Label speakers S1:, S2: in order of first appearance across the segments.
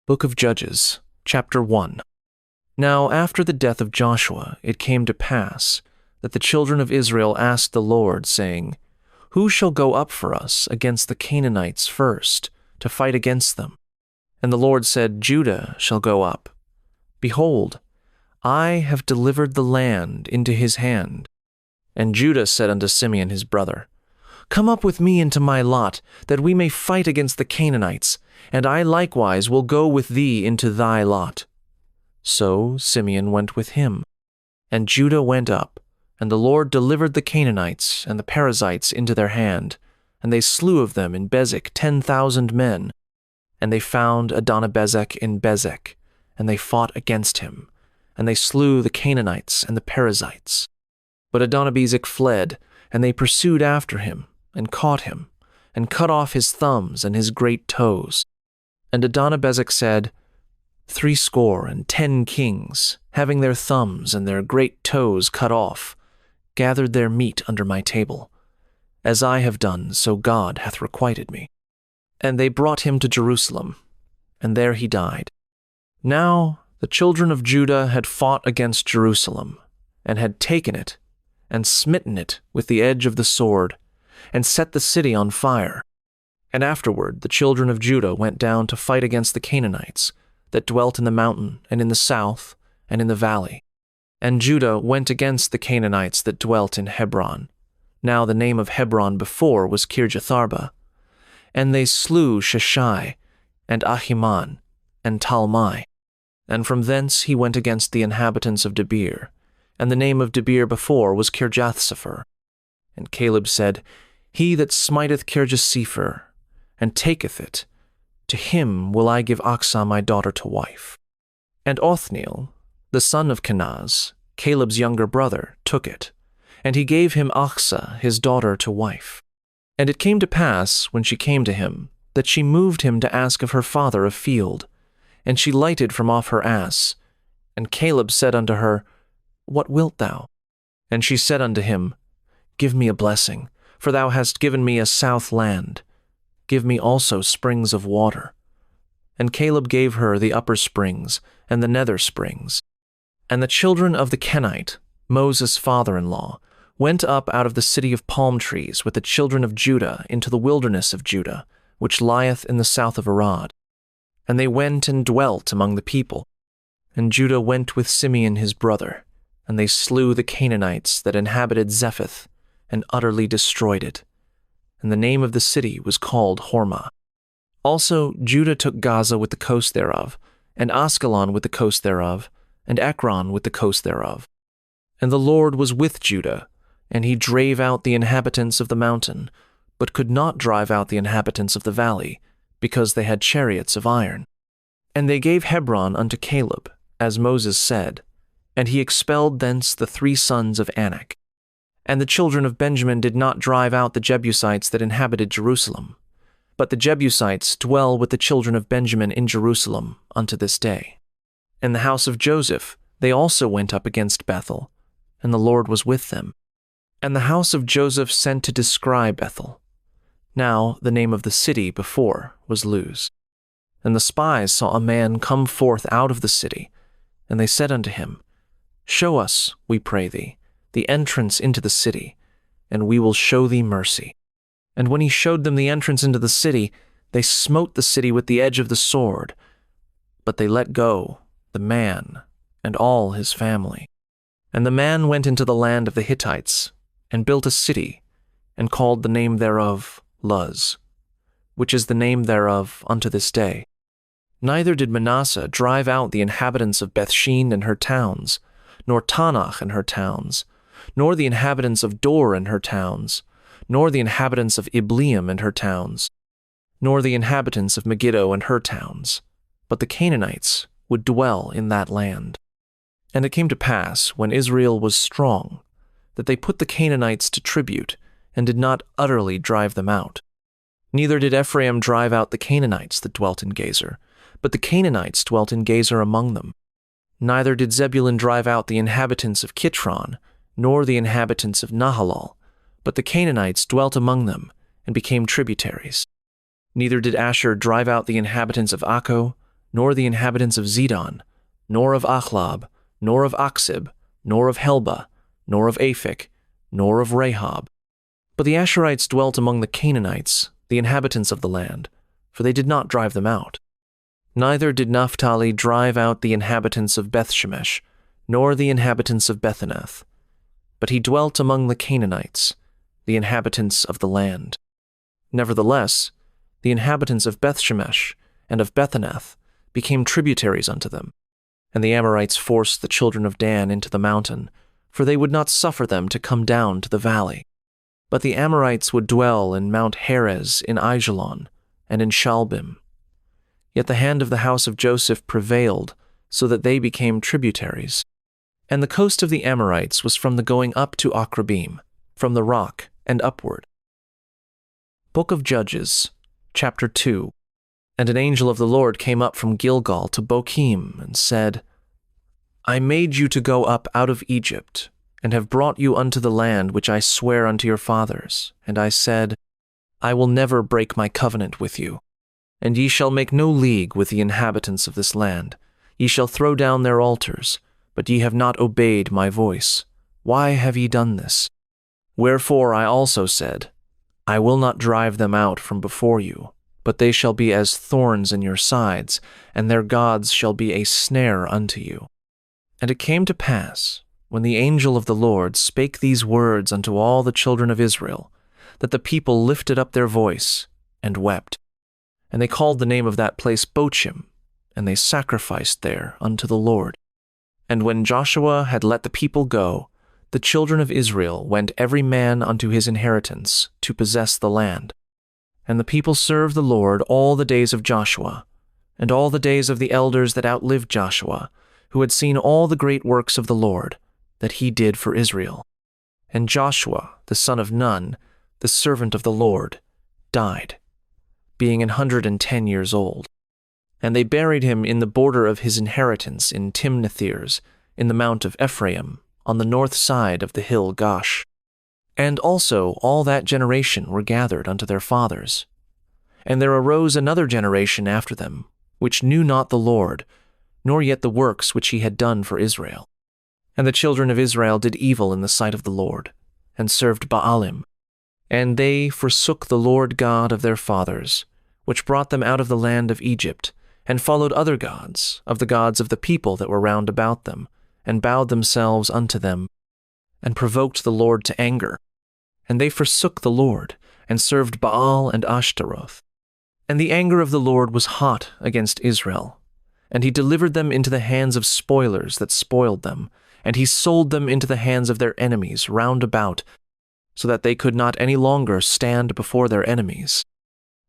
S1: Book of Judges, chapter 1. Now after the death of Joshua, it came to pass that the children of Israel asked the Lord, saying, Who shall go up for us against the Canaanites first, to fight against them? And the Lord said, Judah shall go up. Behold, I have delivered the land into his hand. And Judah said unto Simeon his brother, Come up with me into my lot, that we may fight against the Canaanites, and I likewise will go with thee into thy lot. So Simeon went with him. And Judah went up, and the Lord delivered the Canaanites and the Perizzites into their hand, and they slew of them in Bezek 10,000 men. And they found Adonibezek in Bezek, and they fought against him, and they slew the Canaanites and the Perizzites. But Adonibezek fled, and they pursued after him, and caught him, and cut off his thumbs and his great toes. And Adonibezek said, 60 kings, having their thumbs and their great toes cut off, gathered their meat under my table. As I have done, so God hath requited me. And they brought him to Jerusalem, and there he died. Now the children of Judah had fought against Jerusalem, and had taken it, and smitten it with the edge of the sword, and set the city on fire. And afterward the children of Judah went down to fight against the Canaanites, that dwelt in the mountain, and in the south, and in the valley. And Judah went against the Canaanites that dwelt in Hebron. Now the name of Hebron before was Kirjatharba. And they slew Sheshai, and Ahiman, and Talmai. And from thence he went against the inhabitants of Debir, and the name of Debir before was Kirjathsepher. And Caleb said, He that smiteth Kirjathsepher, and taketh it, to him will I give Achsah my daughter to wife. And Othniel, the son of Kenaz, Caleb's younger brother, took it, and he gave him Achsah his daughter to wife. And it came to pass, when she came to him, that she moved him to ask of her father a field, and she lighted from off her ass. And Caleb said unto her, What wilt thou? And she said unto him, Give me a blessing, for thou hast given me a south land. Give me also springs of water. And Caleb gave her the upper springs and the nether springs. And the children of the Kenite, Moses' father-in-law, went up out of the city of palm trees with the children of Judah into the wilderness of Judah, which lieth in the south of Arad. And they went and dwelt among the people. And Judah went with Simeon his brother, and they slew the Canaanites that inhabited Zephath, and utterly destroyed it. And the name of the city was called Hormah. Also Judah took Gaza with the coast thereof, and Askelon with the coast thereof, and Ekron with the coast thereof. And the Lord was with Judah, and he drave out the inhabitants of the mountain, but could not drive out the inhabitants of the valley, because they had chariots of iron. And they gave Hebron unto Caleb, as Moses said, and he expelled thence the 3 sons of Anak. And the children of Benjamin did not drive out the Jebusites that inhabited Jerusalem, but the Jebusites dwell with the children of Benjamin in Jerusalem unto this day. In the house of Joseph they also went up against Bethel, and the Lord was with them. And the house of Joseph sent to descry Bethel. Now the name of the city before was Luz. And the spies saw a man come forth out of the city, and they said unto him, Show us, we pray thee, the entrance into the city, and we will show thee mercy. And when he showed them the entrance into the city, they smote the city with the edge of the sword, but they let go the man and all his family. And the man went into the land of the Hittites, and built a city, and called the name thereof Luz, which is the name thereof unto this day. Neither did Manasseh drive out the inhabitants of Bethshean and her towns, nor Tanach and her towns, nor the inhabitants of Dor and her towns, nor the inhabitants of Ibleam and her towns, nor the inhabitants of Megiddo and her towns, but the Canaanites would dwell in that land. And it came to pass, when Israel was strong, that they put the Canaanites to tribute, and did not utterly drive them out. Neither did Ephraim drive out the Canaanites that dwelt in Gezer, but the Canaanites dwelt in Gezer among them. Neither did Zebulun drive out the inhabitants of Kitron, nor the inhabitants of Nahalal, but the Canaanites dwelt among them, and became tributaries. Neither did Asher drive out the inhabitants of Akko, nor the inhabitants of Zidon, nor of Achlab, nor of Aksib, nor of Helba, nor of Aphik, nor of Rehob. But the Asherites dwelt among the Canaanites, the inhabitants of the land, for they did not drive them out. Neither did Naphtali drive out the inhabitants of Bethshemesh, nor the inhabitants of Bethanath, but he dwelt among the Canaanites, the inhabitants of the land. Nevertheless, the inhabitants of Bethshemesh and of Bethanath became tributaries unto them, and the Amorites forced the children of Dan into the mountain, for they would not suffer them to come down to the valley. But the Amorites would dwell in Mount Heres in Aijalon, and in Shalbim. Yet the hand of the house of Joseph prevailed, so that they became tributaries. And the coast of the Amorites was from the going up to Akrabim, from the rock and upward. Book of Judges, chapter 2. And an angel of the Lord came up from Gilgal to Bochim, and said, I made you to go up out of Egypt, and have brought you unto the land which I sware unto your fathers. And I said, I will never break my covenant with you. And ye shall make no league with the inhabitants of this land. Ye shall throw down their altars, but ye have not obeyed my voice. Why have ye done this? Wherefore I also said, I will not drive them out from before you, but they shall be as thorns in your sides, and their gods shall be a snare unto you. And it came to pass, when the angel of the Lord spake these words unto all the children of Israel, that the people lifted up their voice and wept. And they called the name of that place Bochim, and they sacrificed there unto the Lord. And when Joshua had let the people go, the children of Israel went every man unto his inheritance to possess the land. And the people served the Lord all the days of Joshua, and all the days of the elders that outlived Joshua, who had seen all the great works of the Lord that he did for Israel. And Joshua, the son of Nun, the servant of the Lord, died, being 110 years old. And they buried him in the border of his inheritance in Timnathers, in the mount of Ephraim, on the north side of the hill Gosh. And also all that generation were gathered unto their fathers. And there arose another generation after them, which knew not the Lord, nor yet the works which he had done for Israel. And the children of Israel did evil in the sight of the Lord, and served Baalim. And they forsook the Lord God of their fathers, which brought them out of the land of Egypt, and followed other gods, of the gods of the people that were round about them, and bowed themselves unto them, and provoked the Lord to anger. And they forsook the Lord, and served Baal and Ashtaroth. And the anger of the Lord was hot against Israel, and he delivered them into the hands of spoilers that spoiled them, and he sold them into the hands of their enemies round about, so that they could not any longer stand before their enemies.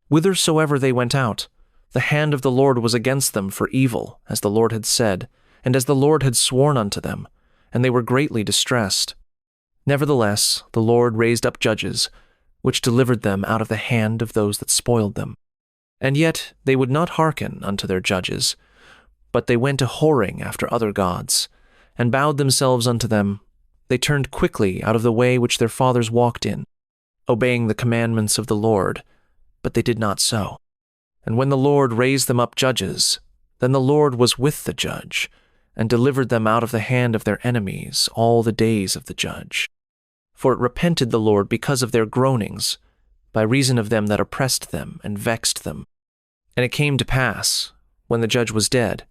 S1: Whithersoever they went out, the hand of the Lord was against them for evil, as the Lord had said, and as the Lord had sworn unto them, and they were greatly distressed. Nevertheless, the Lord raised up judges, which delivered them out of the hand of those that spoiled them. And yet they would not hearken unto their judges, but they went a-whoring after other gods, and bowed themselves unto them. They turned quickly out of the way which their fathers walked in, obeying the commandments of the Lord, but they did not so. And when the Lord raised them up judges, then the Lord was with the judge, and delivered them out of the hand of their enemies all the days of the judge. For it repented the Lord because of their groanings, by reason of them that oppressed them and vexed them. And it came to pass, when the judge was dead,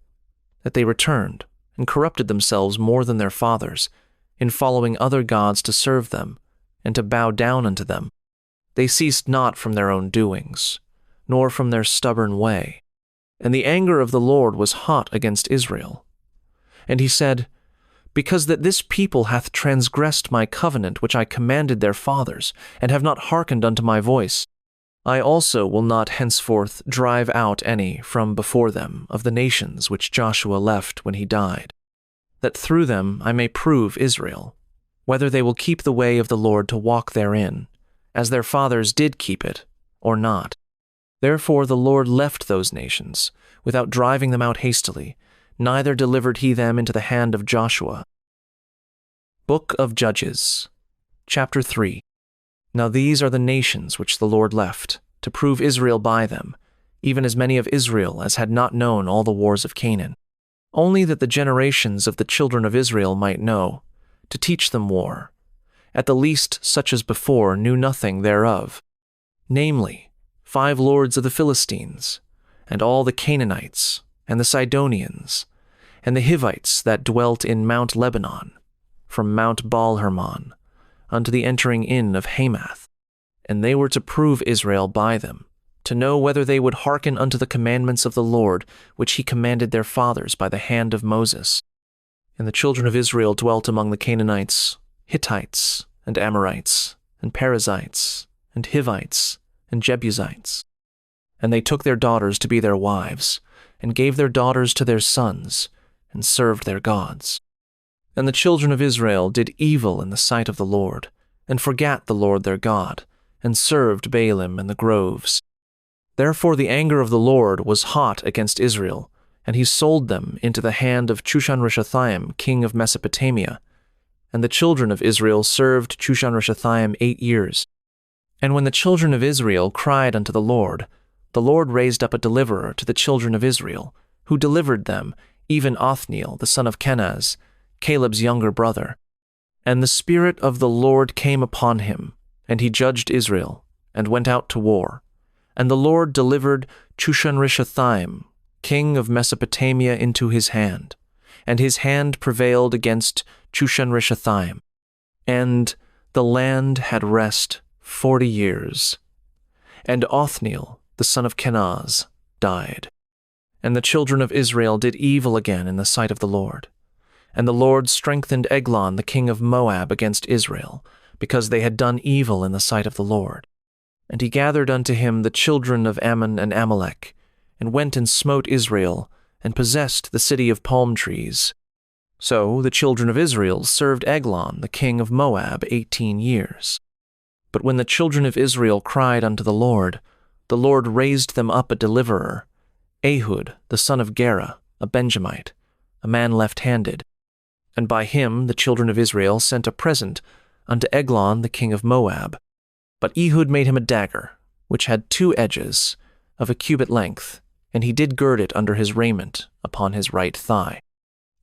S1: that they returned and corrupted themselves more than their fathers, in following other gods to serve them, and to bow down unto them. They ceased not from their own doings, nor from their stubborn way. And the anger of the Lord was hot against Israel. And he said, Because that this people hath transgressed my covenant which I commanded their fathers, and have not hearkened unto my voice, I also will not henceforth drive out any from before them of the nations which Joshua left when he died, that through them I may prove Israel, whether they will keep the way of the Lord to walk therein, as their fathers did keep it, or not. Therefore the Lord left those nations, without driving them out hastily, neither delivered he them into the hand of Joshua. Book of Judges, chapter 3. Now these are the nations which the Lord left, to prove Israel by them, even as many of Israel as had not known all the wars of Canaan, only that the generations of the children of Israel might know, to teach them war, at the least such as before knew nothing thereof, namely, 5 lords of the Philistines, and all the Canaanites, and the Sidonians, and the Hivites that dwelt in Mount Lebanon, from Mount Baal-Hermon, unto the entering in of Hamath. And they were to prove Israel by them, to know whether they would hearken unto the commandments of the Lord, which he commanded their fathers by the hand of Moses. And the children of Israel dwelt among the Canaanites, Hittites, and Amorites, and Perizzites, and Hivites, and Jebusites. And they took their daughters to be their wives, and gave their daughters to their sons, and served their gods. And the children of Israel did evil in the sight of the Lord, and forgat the Lord their God, and served Baalim and the groves. Therefore the anger of the Lord was hot against Israel, and he sold them into the hand of Chushan-Rishathaim, king of Mesopotamia. And the children of Israel served Chushan-Rishathaim 8 years. And when the children of Israel cried unto the Lord raised up a deliverer to the children of Israel, who delivered them, even Othniel the son of Kenaz, Caleb's younger brother. And the Spirit of the Lord came upon him, and he judged Israel, and went out to war. And the Lord delivered Chushan-Rishathaim, king of Mesopotamia, into his hand, and his hand prevailed against Chushan-Rishathaim. And the land had rest 40 years. And Othniel, the son of Kenaz, died. And the children of Israel did evil again in the sight of the Lord. And the Lord strengthened Eglon the king of Moab against Israel, because they had done evil in the sight of the Lord. And he gathered unto him the children of Ammon and Amalek, and went and smote Israel, and possessed the city of palm trees. So the children of Israel served Eglon the king of Moab 18 years. But when the children of Israel cried unto the Lord raised them up a deliverer, Ehud the son of Gera, a Benjamite, a man left-handed. And by him the children of Israel sent a present unto Eglon the king of Moab. But Ehud made him a dagger, which had 2 edges, of a cubit length, and he did gird it under his raiment upon his right thigh.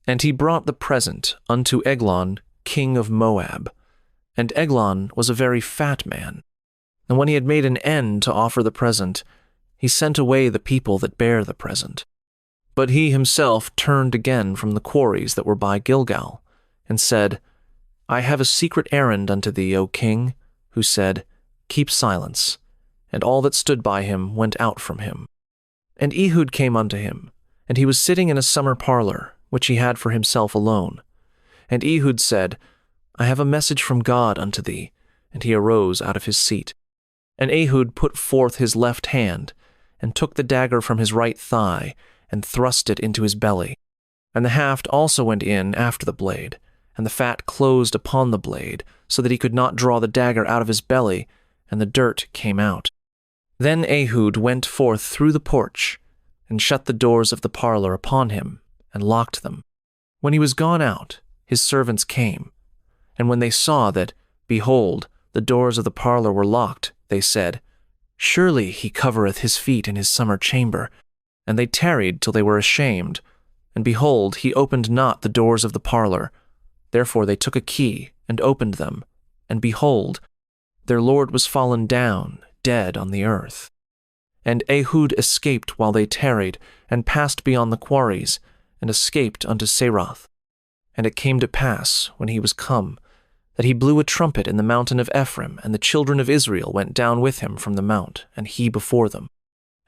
S1: And he brought the present unto Eglon king of Moab. And Eglon was a very fat man. And when he had made an end to offer the present, he sent away the people that bare the present. But he himself turned again from the quarries that were by Gilgal, and said, I have a secret errand unto thee, O king, who said, Keep silence. And all that stood by him went out from him. And Ehud came unto him, and he was sitting in a summer parlor, which he had for himself alone. And Ehud said, I have a message from God unto thee. And he arose out of his seat. And Ehud put forth his left hand, and took the dagger from his right thigh, and thrust it into his belly. And the haft also went in after the blade, and the fat closed upon the blade, so that he could not draw the dagger out of his belly, and the dirt came out. Then Ehud went forth through the porch, and shut the doors of the parlor upon him, and locked them. When he was gone out, his servants came, and when they saw that, behold, the doors of the parlor were locked, they said, Surely he covereth his feet in his summer chamber. And they tarried till they were ashamed. And behold, he opened not the doors of the parlor. Therefore they took a key, and opened them. And behold, their lord was fallen down, dead on the earth. And Ehud escaped while they tarried, and passed beyond the quarries, and escaped unto Seroth. And it came to pass, when he was come, that he blew a trumpet in the mountain of Ephraim, and the children of Israel went down with him from the mount, and he before them.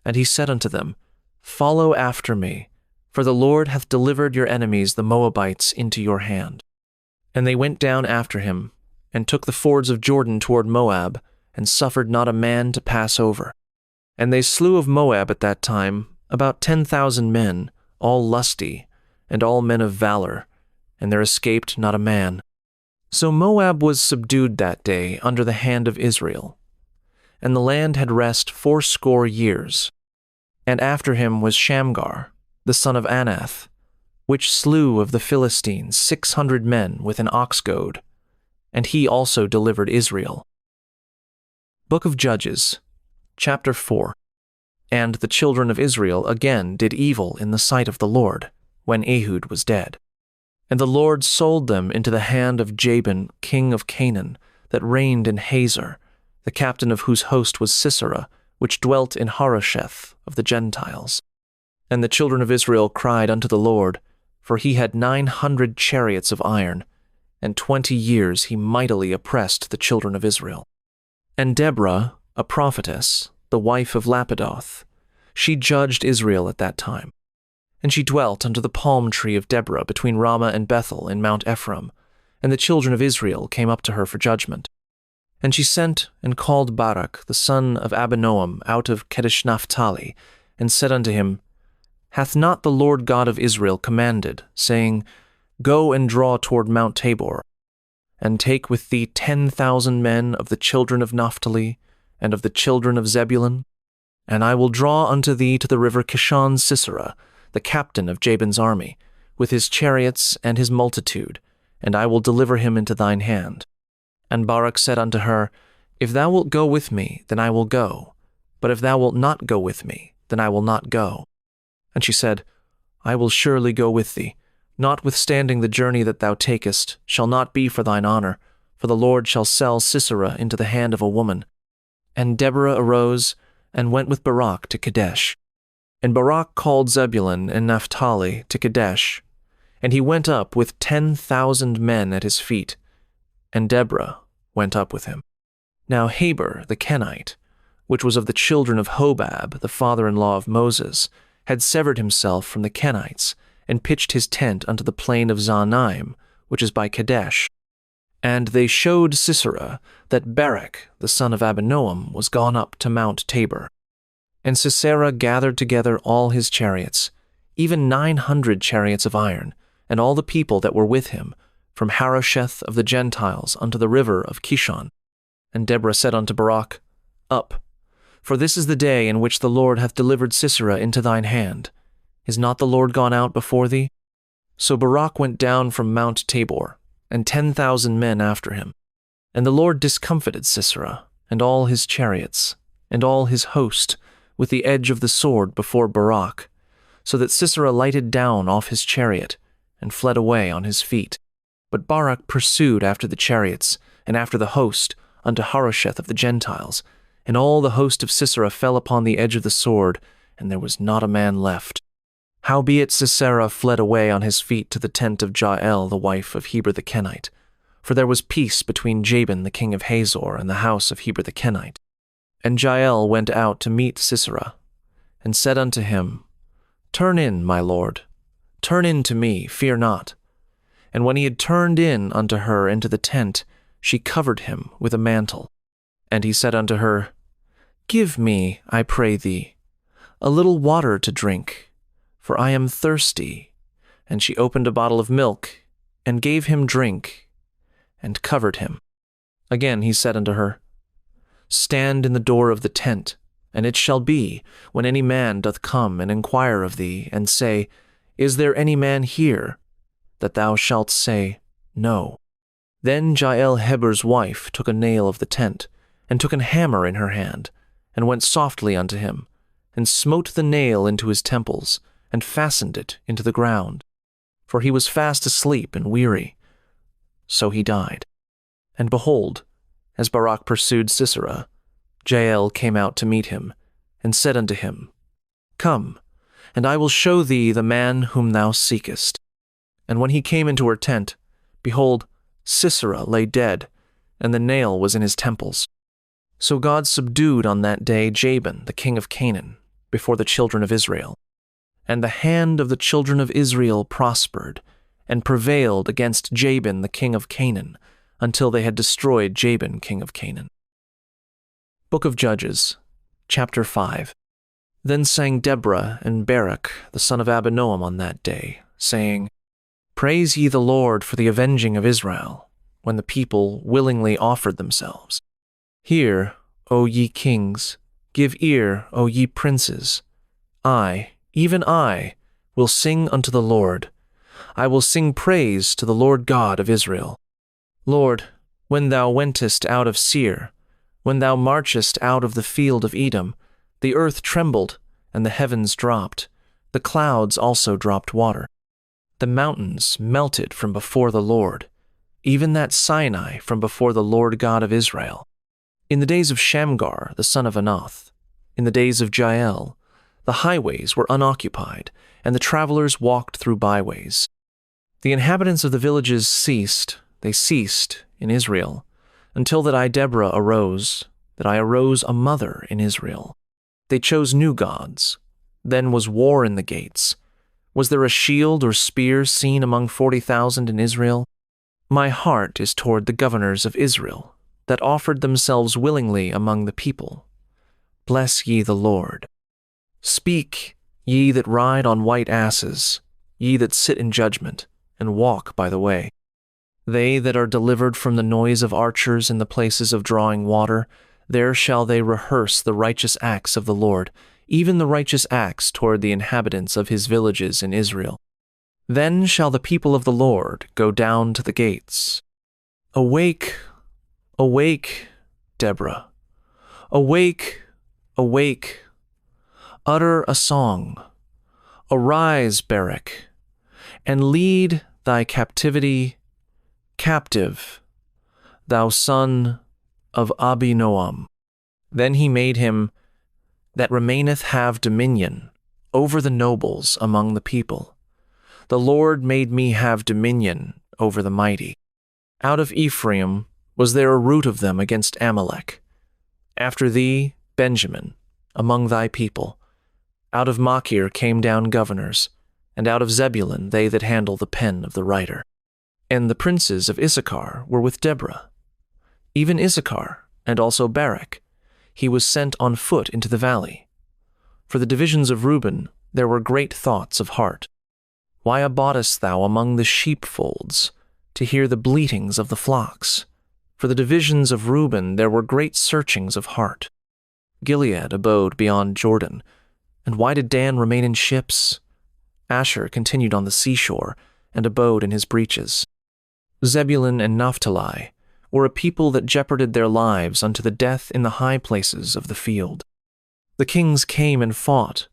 S1: And he said unto them, Follow after me, for the Lord hath delivered your enemies the Moabites into your hand. And they went down after him, and took the fords of Jordan toward Moab, and suffered not a man to pass over. And they slew of Moab at that time about 10,000 men, all lusty, and all men of valor, and there escaped not a man. So Moab was subdued that day under the hand of Israel. And the land had rest 80 years. And after him was Shamgar, the son of Anath, which slew of the Philistines 600 men with an ox goad, and he also delivered Israel. Book of Judges, chapter 4. And the children of Israel again did evil in the sight of the Lord, when Ehud was dead. And the Lord sold them into the hand of Jabin, king of Canaan, that reigned in Hazor, the captain of whose host was Sisera, which dwelt in Harosheth of the Gentiles. And the children of Israel cried unto the Lord, for he had 900 chariots of iron, and 20 years he mightily oppressed the children of Israel. And Deborah, a prophetess, the wife of Lapidoth, she judged Israel at that time. And she dwelt under the palm tree of Deborah between Ramah and Bethel in Mount Ephraim, and the children of Israel came up to her for judgment. And she sent and called Barak the son of Abinoam out of Kedesh Naphtali, and said unto him, Hath not the Lord God of Israel commanded, saying, Go and draw toward Mount Tabor, and take with thee 10,000 men of the children of Naphtali, and of the children of Zebulun? And I will draw unto thee to the river Kishon Sisera, the captain of Jabin's army, with his chariots and his multitude, and I will deliver him into thine hand. And Barak said unto her, If thou wilt go with me, then I will go, but if thou wilt not go with me, then I will not go. And she said, I will surely go with thee, notwithstanding the journey that thou takest shall not be for thine honor, for the Lord shall sell Sisera into the hand of a woman. And Deborah arose, and went with Barak to Kadesh. And Barak called Zebulun and Naphtali to Kadesh, and he went up with 10,000 men at his feet, and Deborah went up with him. Now Heber the Kenite, which was of the children of Hobab, the father-in-law of Moses, had severed himself from the Kenites, and pitched his tent unto the plain of Zaanaim, which is by Kadesh. And they showed Sisera that Barak the son of Abinoam was gone up to Mount Tabor. And Sisera gathered together all his chariots, even 900 chariots of iron, and all the people that were with him, from Harosheth of the Gentiles unto the river of Kishon. And Deborah said unto Barak, Up, for this is the day in which the Lord hath delivered Sisera into thine hand. Is not the Lord gone out before thee? So Barak went down from Mount Tabor, and 10,000 men after him. And the Lord discomfited Sisera, and all his chariots, and all his host, with the edge of the sword before Barak, so that Sisera lighted down off his chariot, and fled away on his feet. But Barak pursued after the chariots, and after the host, unto Harosheth of the Gentiles, and all the host of Sisera fell upon the edge of the sword, and there was not a man left. Howbeit Sisera fled away on his feet to the tent of Jael the wife of Heber the Kenite, for there was peace between Jabin the king of Hazor and the house of Heber the Kenite. And Jael went out to meet Sisera, and said unto him, Turn in, my lord, turn in to me, fear not. And when he had turned in unto her into the tent, she covered him with a mantle. And he said unto her, Give me, I pray thee, a little water to drink, for I am thirsty. And she opened a bottle of milk, and gave him drink, and covered him. Again he said unto her, Stand in the door of the tent, and it shall be, when any man doth come and inquire of thee, and say, Is there any man here? That thou shalt say, No. Then Jael Heber's wife took a nail of the tent, and took an hammer in her hand, and went softly unto him, and smote the nail into his temples, and fastened it into the ground. For he was fast asleep and weary. So he died. And behold, as Barak pursued Sisera, Jael came out to meet him, and said unto him, Come, and I will show thee the man whom thou seekest. And when he came into her tent, behold, Sisera lay dead, and the nail was in his temples. So God subdued on that day Jabin the king of Canaan before the children of Israel. And the hand of the children of Israel prospered, and prevailed against Jabin the king of Canaan, until they had destroyed Jabin king of Canaan. Book of Judges, chapter 5. Then sang Deborah and Barak the son of Abinoam on that day, saying, Praise ye the Lord for the avenging of Israel, when the people willingly offered themselves. Hear, O ye kings, give ear, O ye princes. I, even I, will sing unto the Lord. I will sing praise to the Lord God of Israel. Lord, when thou wentest out of Seir, when thou marchest out of the field of Edom, The earth trembled, and the heavens dropped. The clouds also dropped water. The mountains melted from before the Lord, even that Sinai from before the Lord God of Israel. In the days of Shamgar, the son of Anath, in the days of Jael, the highways were unoccupied, and the travelers walked through byways. The inhabitants of the villages ceased, they ceased in Israel, until that I, Deborah, arose, that I arose a mother in Israel. They chose new gods. Then was war in the gates. Was there a shield or spear seen among 40,000 in Israel? My heart is toward the governors of Israel, that offered themselves willingly among the people. Bless ye the Lord. Speak, ye that ride on white asses, ye that sit in judgment, and walk by the way. They that are delivered from the noise of archers in the places of drawing water, there shall they rehearse the righteous acts of the Lord, even the righteous acts toward the inhabitants of his villages in Israel. Then shall the people of the Lord go down to the gates. Awake, awake, Deborah. Awake, awake. Utter a song. Arise, Barak, and lead thy captivity captive, thou son of Abinoam. Then he made him that remaineth have dominion over the nobles among the people. The Lord made me have dominion over the mighty. Out of Ephraim was there a root of them against Amalek. After thee, Benjamin, among thy people. Out of Machir came down governors, and out of Zebulun they that handle the pen of the writer. And the princes of Issachar were with Deborah. Even Issachar, and also Barak, he was sent on foot into the valley. For the divisions of Reuben there were great thoughts of heart. Why abodest thou among the sheepfolds, to hear the bleatings of the flocks? For the divisions of Reuben there were great searchings of heart. Gilead abode beyond Jordan, and why did Dan remain in ships? Asher continued on the seashore, and abode in his breaches. Zebulun and Naphtali were a people that jeoparded their lives unto the death in the high places of the field. The kings came and fought.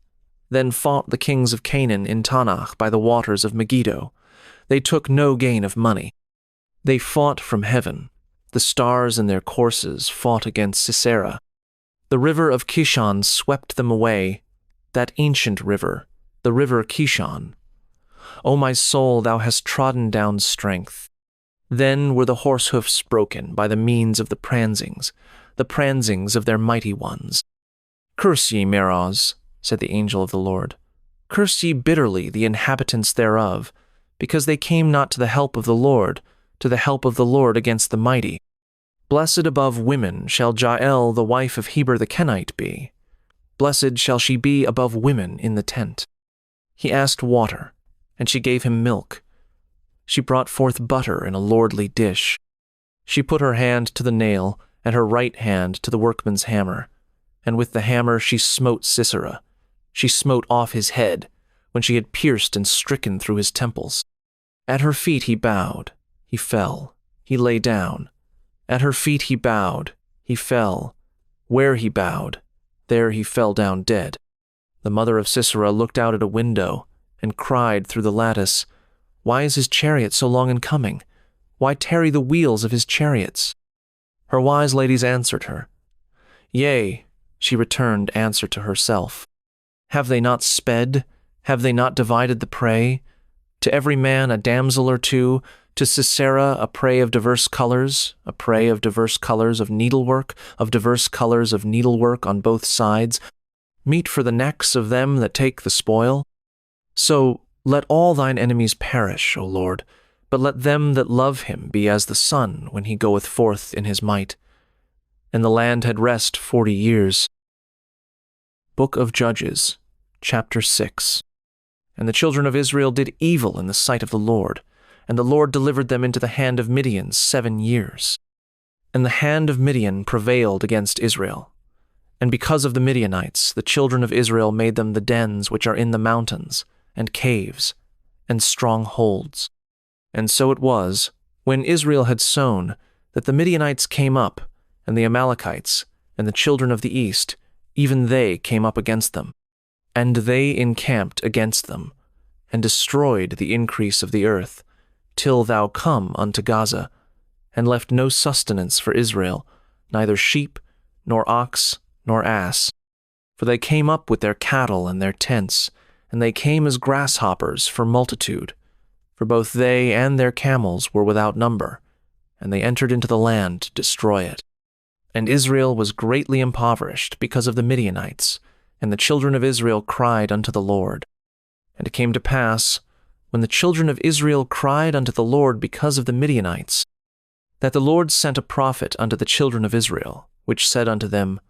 S1: Then fought the kings of Canaan in Tanach by the waters of Megiddo. They took no gain of money. They fought from heaven. The stars in their courses fought against Sisera. The river of Kishon swept them away, that ancient river, the river Kishon. O my soul, thou hast trodden down strength. Then were the horsehoofs broken by the means of the pransings of their mighty ones. Curse ye, Meroz, said the angel of the Lord. Curse ye bitterly the inhabitants thereof, because they came not to the help of the Lord against the mighty. Blessed above women shall Jael the wife of Heber the Kenite be. Blessed shall she be above women in the tent. He asked water, and she gave him milk. She brought forth butter in a lordly dish. She put her hand to the nail, and her right hand to the workman's hammer, and with the hammer she smote Sisera. She smote off his head, when she had pierced and stricken through his temples. At her feet he bowed, he fell, he lay down. At her feet he bowed, he fell. Where he bowed, there he fell down dead. The mother of Sisera looked out at a window, and cried through the lattice, Why is his chariot so long in coming? Why tarry the wheels of his chariots? Her wise ladies answered her. Yea, she returned answer to herself. Have they not sped? Have they not divided the prey? To every man a damsel or two, to Sisera a prey of diverse colors, a prey of diverse colors of needlework on both sides, meat for the necks of them that take the spoil. So let all thine enemies perish, O Lord, but let them that love him be as the sun when he goeth forth in his might. And the land had rest 40 years. Book of Judges, chapter 6. And the children of Israel did evil in the sight of the Lord, and the Lord delivered them into the hand of Midian 7 years. And the hand of Midian prevailed against Israel. And because of the Midianites, the children of Israel made them the dens which are in the mountains, and caves, and strongholds. And so it was, when Israel had sown, that the Midianites came up, and the Amalekites, and the children of the east, even they came up against them. And they encamped against them, and destroyed the increase of the earth, till thou come unto Gaza, and left no sustenance for Israel, neither sheep, nor ox, nor ass. For they came up with their cattle and their tents, and they came as grasshoppers for multitude. For both they and their camels were without number, and they entered into the land to destroy it. And Israel was greatly impoverished because of the Midianites, and the children of Israel cried unto the Lord. And it came to pass, when the children of Israel cried unto the Lord because of the Midianites, that the Lord sent a prophet unto the children of Israel, which said unto them,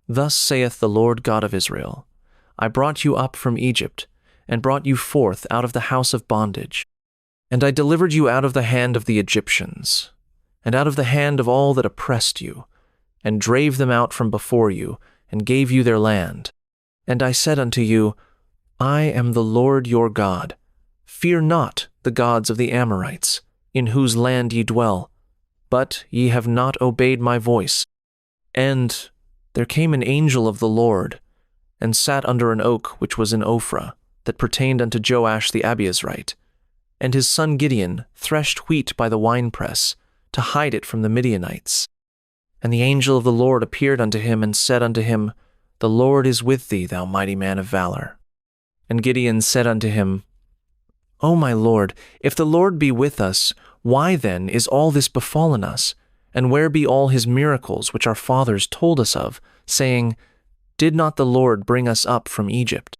S1: Thus saith the Lord God of Israel, I brought you up from Egypt, and brought you forth out of the house of bondage. And I delivered you out of the hand of the Egyptians, and out of the hand of all that oppressed you, and drave them out from before you, and gave you their land. And I said unto you, I am the Lord your God. Fear not the gods of the Amorites, in whose land ye dwell. But ye have not obeyed my voice. And there came an angel of the Lord, and sat under an oak which was in Ophrah, that pertained unto Joash the Abiezrite. And his son Gideon threshed wheat by the winepress, to hide it from the Midianites. And the angel of the Lord appeared unto him, and said unto him, The Lord is with thee, thou mighty man of valor. And Gideon said unto him, O my Lord, if the Lord be with us, why then is all this befallen us? And where be all his miracles which our fathers told us of, saying, Did not the Lord bring us up from Egypt?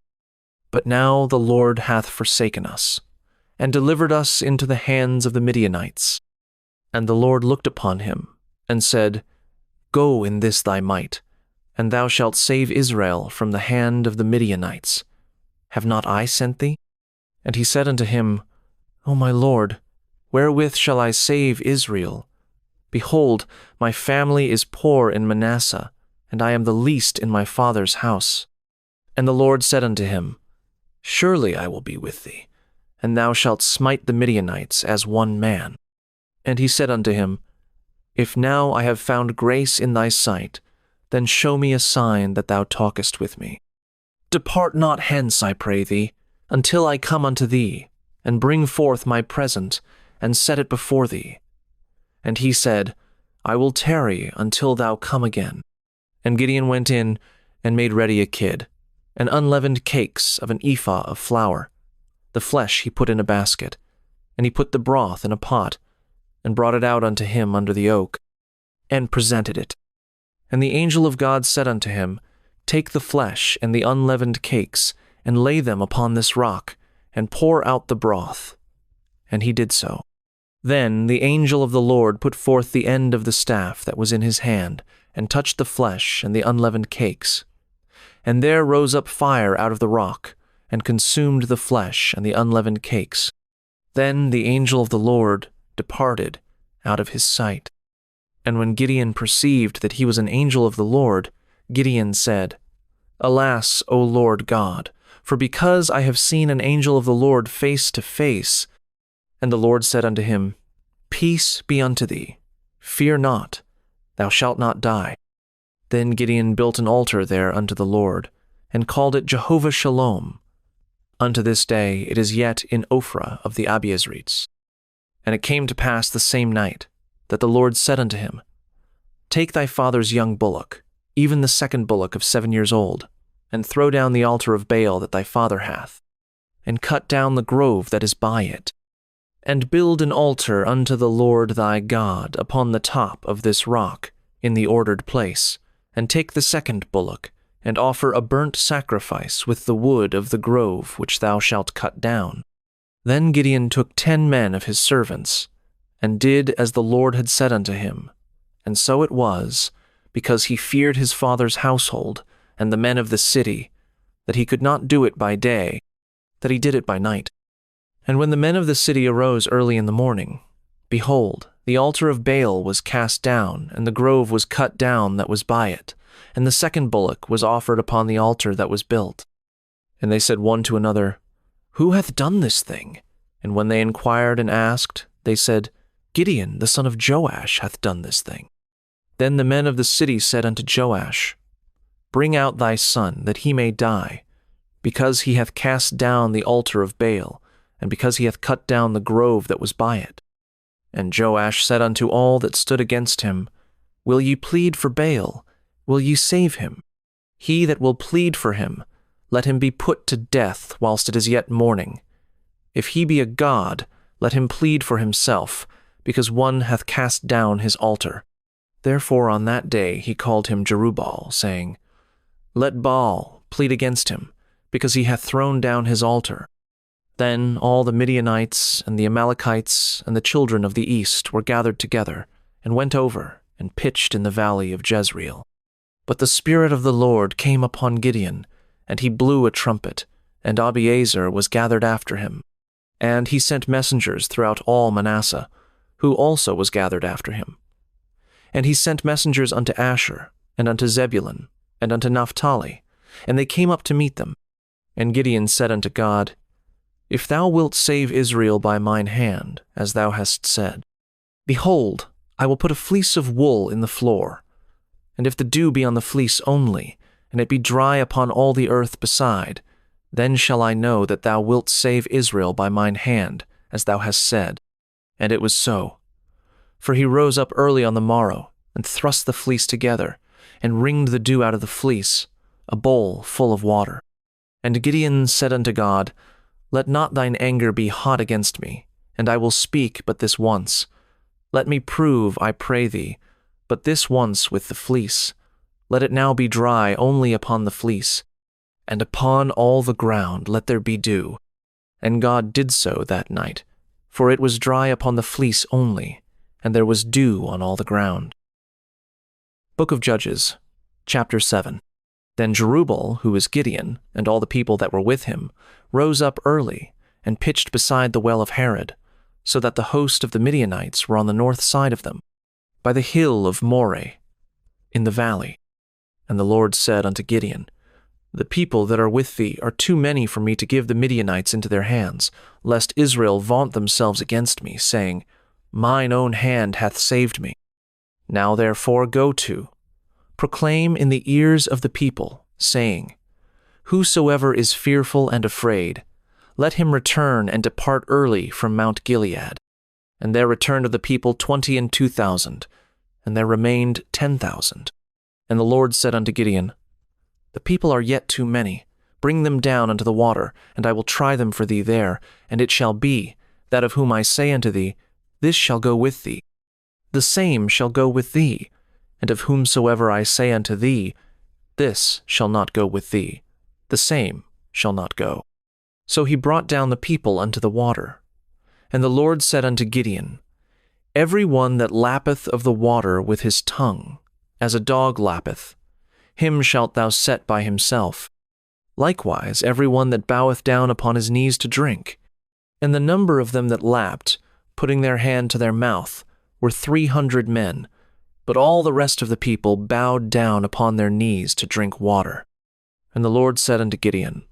S1: But now the Lord hath forsaken us, and delivered us into the hands of the Midianites. And the Lord looked upon him, and said, Go in this thy might, and thou shalt save Israel from the hand of the Midianites. Have not I sent thee? And he said unto him, O my Lord, wherewith shall I save Israel? Behold, my family is poor in Manasseh, and I am the least in my father's house. And the Lord said unto him, Surely I will be with thee, and thou shalt smite the Midianites as one man. And he said unto him, If now I have found grace in thy sight, then show me a sign that thou talkest with me. Depart not hence, I pray thee, until I come unto thee, and bring forth my present, and set it before thee. And he said, I will tarry until thou come again. And Gideon went in, and made ready a kid, and unleavened cakes of an ephah of flour. The flesh he put in a basket, and he put the broth in a pot, and brought it out unto him under the oak, and presented it. And the angel of God said unto him, Take the flesh and the unleavened cakes, and lay them upon this rock, and pour out the broth. And he did so. Then the angel of the Lord put forth the end of the staff that was in his hand, and touched the flesh and the unleavened cakes. And there rose up fire out of the rock, and consumed the flesh and the unleavened cakes. Then the angel of the Lord departed out of his sight. And when Gideon perceived that he was an angel of the Lord, Gideon said, Alas, O Lord God, for because I have seen an angel of the Lord face to face. And the Lord said unto him, Peace be unto thee, fear not, thou shalt not die. Then Gideon built an altar there unto the Lord, and called it Jehovah Shalom. Unto this day it is yet in Ophrah of the Abiezrites. And it came to pass the same night, that the Lord said unto him, Take thy father's young bullock, even the second bullock of 7 years old, and throw down the altar of Baal that thy father hath, and cut down the grove that is by it, and build an altar unto the Lord thy God upon the top of this rock, in the ordered place, and take the second bullock, and offer a burnt sacrifice with the wood of the grove which thou shalt cut down. Then Gideon took 10 men of his servants, and did as the Lord had said unto him. And so it was, because he feared his father's household and the men of the city, that he could not do it by day, that he did it by night. And when the men of the city arose early in the morning, behold, the altar of Baal was cast down, and the grove was cut down that was by it, and the second bullock was offered upon the altar that was built. And they said one to another, Who hath done this thing? And when they inquired and asked, they said, Gideon the son of Joash hath done this thing. Then the men of the city said unto Joash, Bring out thy son, that he may die, because he hath cast down the altar of Baal, and because he hath cut down the grove that was by it. And Joash said unto all that stood against him, Will ye plead for Baal? Will ye save him? He that will plead for him, let him be put to death whilst it is yet morning. If he be a god, let him plead for himself, because one hath cast down his altar. Therefore on that day he called him Jerubbaal, saying, Let Baal plead against him, because he hath thrown down his altar. Then all the Midianites and the Amalekites and the children of the east were gathered together, and went over and pitched in the valley of Jezreel. But the Spirit of the Lord came upon Gideon, and he blew a trumpet, and Abiezer was gathered after him. And he sent messengers throughout all Manasseh, who also was gathered after him. And he sent messengers unto Asher, and unto Zebulun, and unto Naphtali, and they came up to meet them. And Gideon said unto God, If thou wilt save Israel by mine hand, as thou hast said, behold, I will put a fleece of wool in the floor, and if the dew be on the fleece only, and it be dry upon all the earth beside, then shall I know that thou wilt save Israel by mine hand, as thou hast said. And it was so. For he rose up early on the morrow, and thrust the fleece together, and wringed the dew out of the fleece, a bowl full of water. And Gideon said unto God, Let not thine anger be hot against me, and I will speak but this once. Let me prove, I pray thee, but this once with the fleece. Let it now be dry only upon the fleece, and upon all the ground let there be dew. And God did so that night, for it was dry upon the fleece only, and there was dew on all the ground. Book of Judges, chapter 7. Then Jerubbaal, who was Gideon, and all the people that were with him, rose up early, and pitched beside the well of Harod, so that the host of the Midianites were on the north side of them, by the hill of Moreh, in the valley. And the Lord said unto Gideon, The people that are with thee are too many for me to give the Midianites into their hands, lest Israel vaunt themselves against me, saying, Mine own hand hath saved me. Now therefore go to, proclaim in the ears of the people, saying, Whosoever is fearful and afraid, let him return and depart early from Mount Gilead. And there returned of the people 22,000, and there remained 10,000. And the Lord said unto Gideon, The people are yet too many. Bring them down unto the water, and I will try them for thee there. And it shall be, that of whom I say unto thee, This shall go with thee, the same shall go with thee. And of whomsoever I say unto thee, This shall not go with thee, the same shall not go. So he brought down the people unto the water. And the Lord said unto Gideon, Every one that lappeth of the water with his tongue, as a dog lappeth, him shalt thou set by himself. Likewise every one that boweth down upon his knees to drink. And the number of them that lapped, putting their hand to their mouth, were 300 men, but all the rest of the people bowed down upon their knees to drink water. And the Lord said unto Gideon,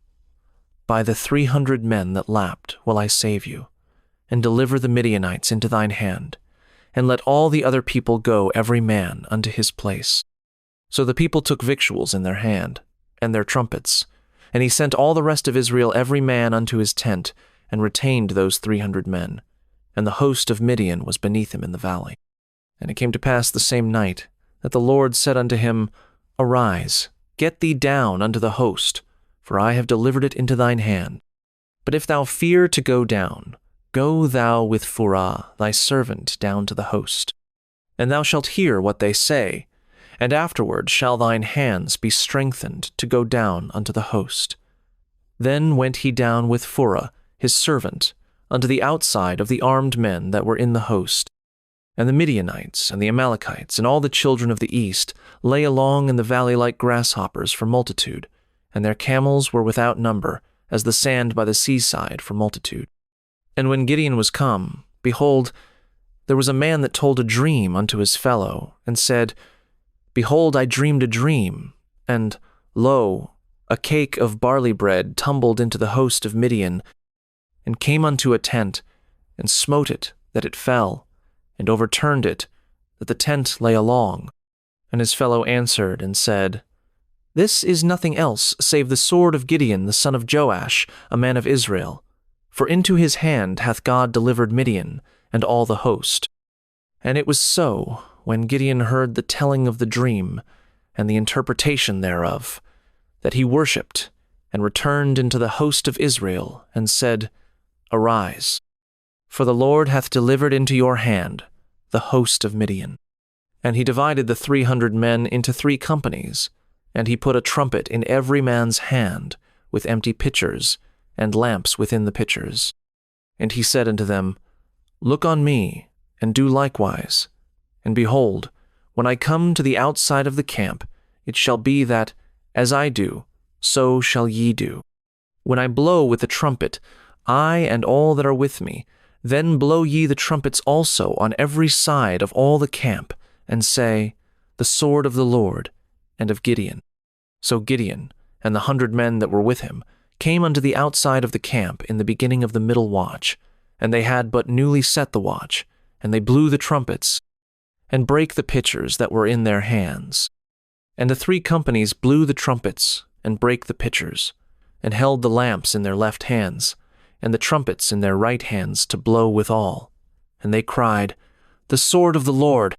S1: By the 300 men that lapped will I save you, and deliver the Midianites into thine hand, and let all the other people go every man unto his place. So the people took victuals in their hand, and their trumpets, and he sent all the rest of Israel every man unto his tent, and retained those 300 men, and the host of Midian was beneath him in the valley. And it came to pass the same night, that the Lord said unto him, Arise, get thee down unto the host, for I have delivered it into thine hand. But if thou fear to go down, go thou with Phurah thy servant down to the host. And thou shalt hear what they say, and afterward shall thine hands be strengthened to go down unto the host. Then went he down with Phurah his servant unto the outside of the armed men that were in the host. And the Midianites and the Amalekites and all the children of the east lay along in the valley like grasshoppers for multitude, and their camels were without number, as the sand by the seaside for multitude. And when Gideon was come, behold, there was a man that told a dream unto his fellow, and said, Behold, I dreamed a dream, and, lo, a cake of barley bread tumbled into the host of Midian, and came unto a tent, and smote it, that it fell, and overturned it, that the tent lay along. And his fellow answered and said, This is nothing else save the sword of Gideon the son of Joash, a man of Israel. For into his hand hath God delivered Midian, and all the host. And it was so, when Gideon heard the telling of the dream, and the interpretation thereof, that he worshipped, and returned into the host of Israel, and said, Arise, for the Lord hath delivered into your hand the host of Midian. And he divided the 300 men into 3 companies, and he put a trumpet in every man's hand, with empty pitchers, and lamps within the pitchers. And he said unto them, Look on me, and do likewise. And behold, when I come to the outside of the camp, it shall be that, as I do, so shall ye do. When I blow with the trumpet, I and all that are with me, then blow ye the trumpets also on every side of all the camp, and say, The sword of the Lord, and of Gideon. So Gideon, and the 100 men that were with him, came unto the outside of the camp in the beginning of the middle watch, and they had but newly set the watch, and they blew the trumpets, and brake the pitchers that were in their hands. And the 3 companies blew the trumpets, and brake the pitchers, and held the lamps in their left hands, and the trumpets in their right hands to blow withal. And they cried, The sword of the Lord,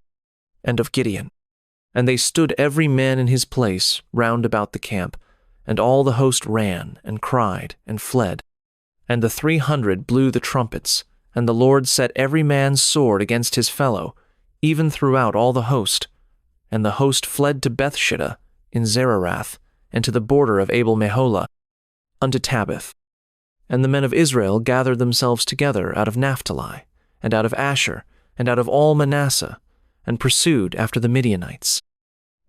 S1: and of Gideon. And they stood every man in his place round about the camp, and all the host ran, and cried, and fled. And the 300 blew the trumpets, and the Lord set every man's sword against his fellow, even throughout all the host. And the host fled to Bethshittah in Zererath, and to the border of Abel-Meholah, unto Tabbath. And the men of Israel gathered themselves together out of Naphtali, and out of Asher, and out of all Manasseh, and pursued after the Midianites.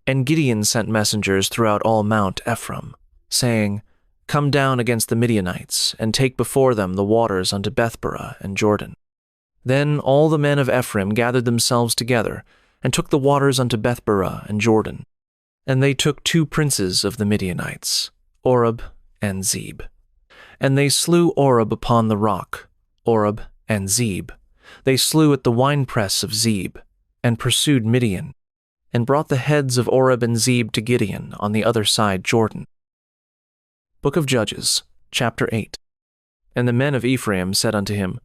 S1: And Gideon sent messengers throughout all Mount Ephraim, saying, Come down against the Midianites, and take before them the waters unto Bethbarah and Jordan. Then all the men of Ephraim gathered themselves together, and took the waters unto Bethbarah and Jordan. And they took 2 princes of the Midianites, Oreb and Zeb. And they slew Oreb upon the rock, Oreb and Zeb. They slew at the winepress of Zeb, and pursued Midian, and brought the heads of Oreb and Zeb to Gideon on the other side Jordan. Book of Judges, chapter 8. And the men of Ephraim said unto him,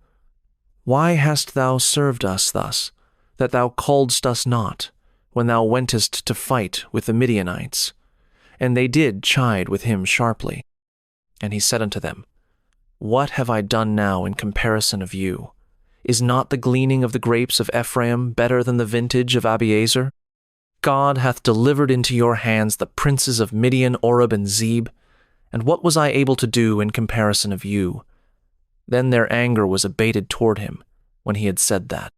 S1: Why hast thou served us thus, that thou calledst us not, when thou wentest to fight with the Midianites? And they did chide with him sharply. And he said unto them, What have I done now in comparison of you? Is not the gleaning of the grapes of Ephraim better than the vintage of Abiezer? God hath delivered into your hands the princes of Midian, Oreb, and Zeb. And what was I able to do in comparison of you? Then their anger was abated toward him, when he had said that.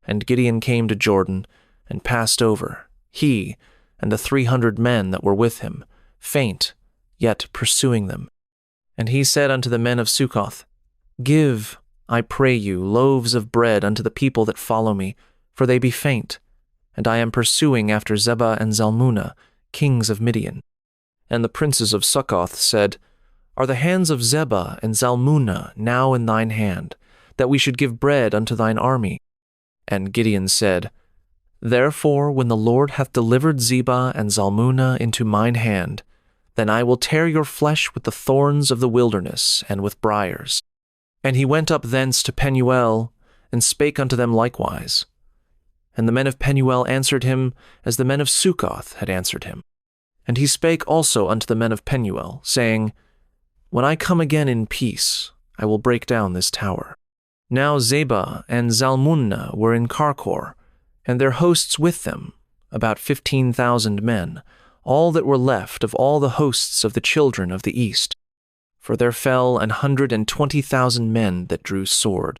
S1: And Gideon came to Jordan, and passed over, he and the 300 men that were with him, faint, yet pursuing them. And he said unto the men of Succoth, Give, I pray you, loaves of bread unto the people that follow me, for they be faint, and I am pursuing after Zebah and Zalmunna, kings of Midian. And the princes of Succoth said, Are the hands of Zebah and Zalmunna now in thine hand, that we should give bread unto thine army? And Gideon said, Therefore, when the Lord hath delivered Zebah and Zalmunna into mine hand, then I will tear your flesh with the thorns of the wilderness and with briars. And he went up thence to Penuel, and spake unto them likewise. And the men of Penuel answered him, as the men of Succoth had answered him. And he spake also unto the men of Penuel, saying, When I come again in peace, I will break down this tower. Now Zebah and Zalmunna were in Karkor, and their hosts with them, about 15,000 men, all that were left of all the hosts of the children of the east. For there fell 120,000 men that drew sword.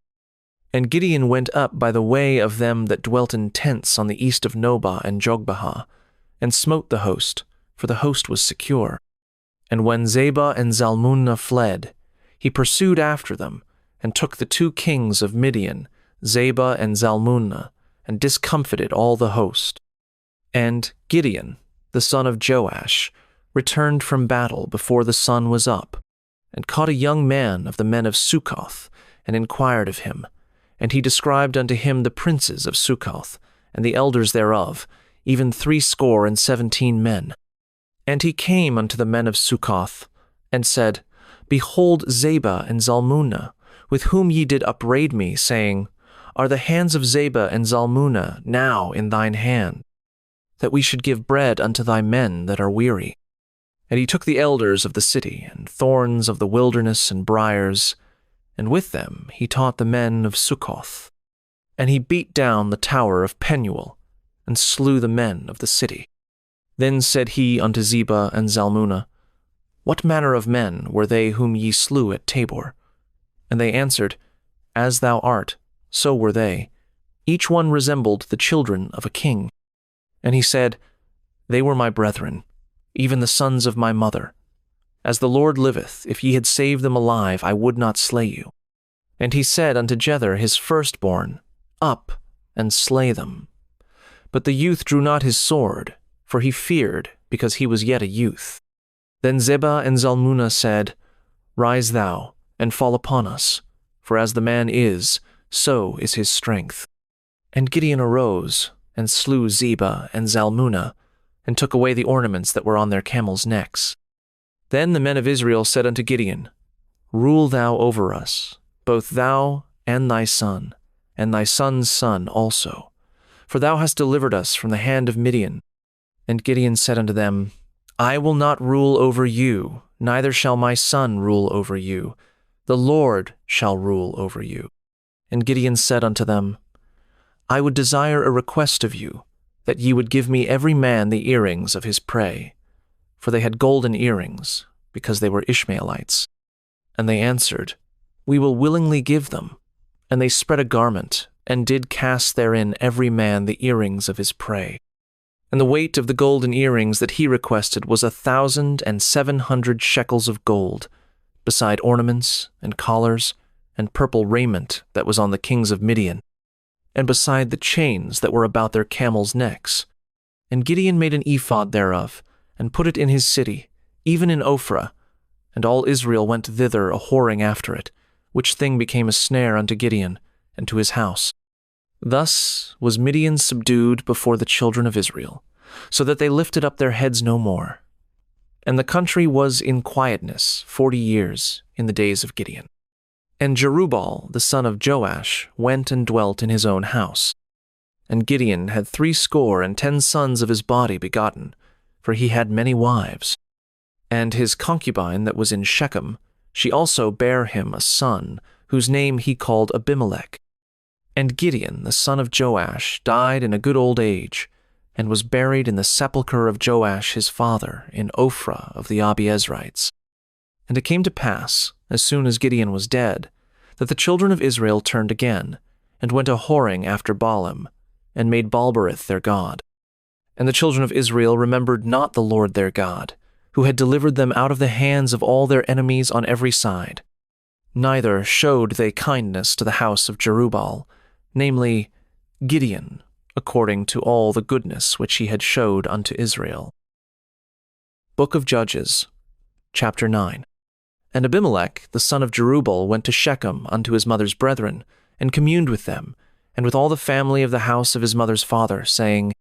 S1: And Gideon went up by the way of them that dwelt in tents on the east of Nobah and Jogbehah, and smote the host, for the host was secure. And when Zebah and Zalmunna fled, he pursued after them, and took the 2 kings of Midian, Zebah and Zalmunna, and discomfited all the host. And Gideon, the son of Joash, returned from battle before the sun was up, and caught a young man of the men of Succoth, and inquired of him. And he described unto him the princes of Succoth, and the elders thereof, even 70 men. And he came unto the men of Succoth, and said, Behold Zebah and Zalmunna, with whom ye did upbraid me, saying, Are the hands of Zebah and Zalmunna now in thine hand, that we should give bread unto thy men that are weary? And he took the elders of the city, and thorns of the wilderness and briars, and with them he taught the men of Succoth. And he beat down the tower of Penuel, and slew the men of the city. Then said he unto Zebah and Zalmunna, What manner of men were they whom ye slew at Tabor? And they answered, As thou art, so were they. Each one resembled the children of a king. And he said, They were my brethren, even the sons of my mother. As the Lord liveth, if ye had saved them alive, I would not slay you. And he said unto Jether his firstborn, Up, and slay them. But the youth drew not his sword, for he feared, because he was yet a youth. Then Zebah and Zalmunna said, Rise thou, and fall upon us, for as the man is, so is his strength. And Gideon arose, and slew Zebah and Zalmunna, and took away the ornaments that were on their camels' necks. Then the men of Israel said unto Gideon, Rule thou over us, both thou and thy son, and thy son's son also, for thou hast delivered us from the hand of Midian. And Gideon said unto them, I will not rule over you, neither shall my son rule over you. The Lord shall rule over you. And Gideon said unto them, I would desire a request of you, that ye would give me every man the earrings of his prey. For they had golden earrings, because they were Ishmaelites. And they answered, We will willingly give them. And they spread a garment, and did cast therein every man the earrings of his prey. And the weight of the golden earrings that he requested was 1,700 shekels of gold, beside ornaments, and collars, and purple raiment that was on the kings of Midian, and beside the chains that were about their camels' necks. And Gideon made an ephod thereof, and put it in his city, even in Ophrah, and all Israel went thither a-whoring after it, which thing became a snare unto Gideon, and to his house. Thus was Midian subdued before the children of Israel, so that they lifted up their heads no more. And the country was in quietness 40 years in the days of Gideon. And Jerubbaal, the son of Joash, went and dwelt in his own house. And Gideon had 70 sons of his body begotten, for he had many wives. And his concubine that was in Shechem, she also bare him a son, whose name he called Abimelech. And Gideon, the son of Joash, died in a good old age, and was buried in the sepulchre of Joash his father in Ophrah of the Abiezrites. And it came to pass, as soon as Gideon was dead, that the children of Israel turned again, and went a-whoring after Baalim, and made Baalberith their god. And the children of Israel remembered not the Lord their God, who had delivered them out of the hands of all their enemies on every side. Neither showed they kindness to the house of Jerubbaal, namely, Gideon, according to all the goodness which he had showed unto Israel. Book of Judges, chapter 9. And Abimelech, the son of Jerubbaal, went to Shechem unto his mother's brethren, and communed with them, and with all the family of the house of his mother's father, saying,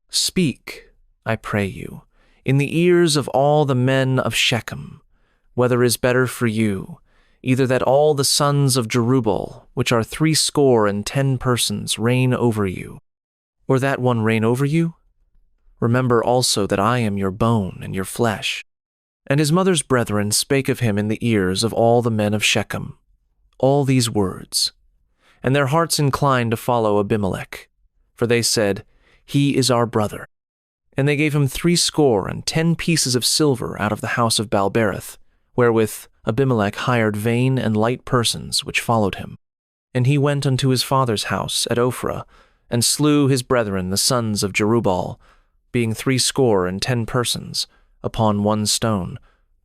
S1: Speak, I pray you, in the ears of all the men of Shechem, whether is better for you, either that all the sons of Jerubbaal, which are 70 persons, reign over you, or that one reign over you? Remember also that I am your bone and your flesh. And his mother's brethren spake of him in the ears of all the men of Shechem, all these words. And their hearts inclined to follow Abimelech, for they said, He is our brother. And they gave him 70 pieces of silver out of the house of Baalberith, wherewith Abimelech hired vain and light persons which followed him. And he went unto his father's house at Ophrah, and slew his brethren the sons of Jerubbaal, being 70 persons, upon one stone,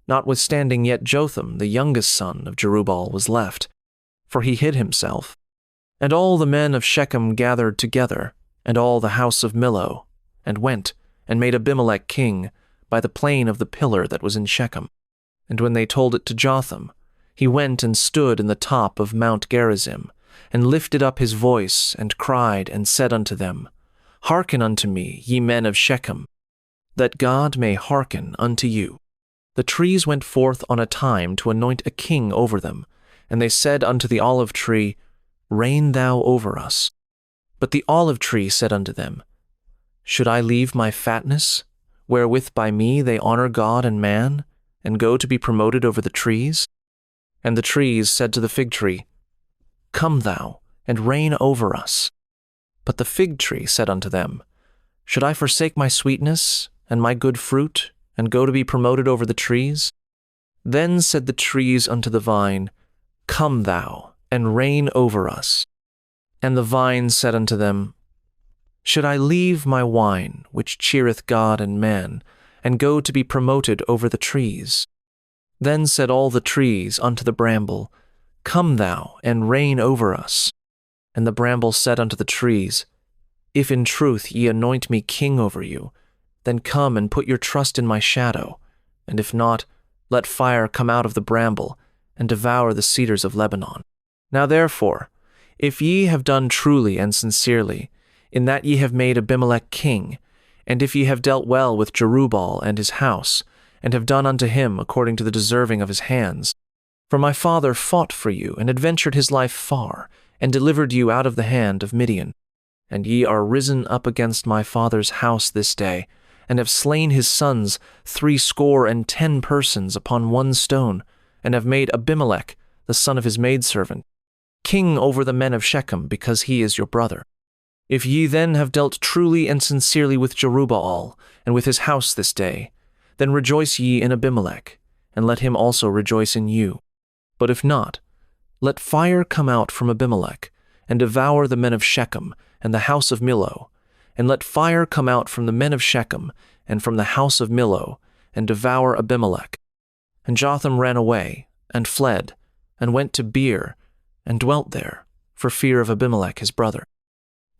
S1: notwithstanding yet Jotham the youngest son of Jerubbaal was left, for he hid himself. And all the men of Shechem gathered together, and all the house of Millo, and went, and made Abimelech king, by the plain of the pillar that was in Shechem. And when they told it to Jotham, he went and stood in the top of Mount Gerizim, and lifted up his voice, and cried, and said unto them, Hearken unto me, ye men of Shechem. that God may hearken unto you. The trees went forth on a time to anoint a king over them, and they said unto the olive tree, Reign thou over us. But the olive tree said unto them, Should I leave my fatness, wherewith by me they honor God and man, and go to be promoted over the trees? And the trees said to the fig tree, Come thou, and reign over us. But the fig tree said unto them, Should I forsake my sweetness, and my good fruit, and go to be promoted over the trees? Then said the trees unto the vine, Come thou, and reign over us. And the vine said unto them, Should I leave my wine, which cheereth God and man, and go to be promoted over the trees? Then said all the trees unto the bramble, Come thou, and reign over us. And the bramble said unto the trees, If in truth ye anoint me king over you, then come and put your trust in my shadow, and if not, let fire come out of the bramble, and devour the cedars of Lebanon. Now therefore, if ye have done truly and sincerely, in that ye have made Abimelech king, and if ye have dealt well with Jerubbaal and his house, and have done unto him according to the deserving of his hands, for my father fought for you, and adventured his life far, and delivered you out of the hand of Midian. And ye are risen up against my father's house this day, and have slain his sons 70 persons upon one stone, and have made Abimelech, the son of his maidservant, king over the men of Shechem, because he is your brother. If ye then have dealt truly and sincerely with Jerubbaal, and with his house this day, then rejoice ye in Abimelech, and let him also rejoice in you. But if not, let fire come out from Abimelech, and devour the men of Shechem, and the house of Millo, and let fire come out from the men of Shechem, and from the house of Millo, and devour Abimelech. And Jotham ran away, and fled, and went to Beer, and dwelt there, for fear of Abimelech his brother.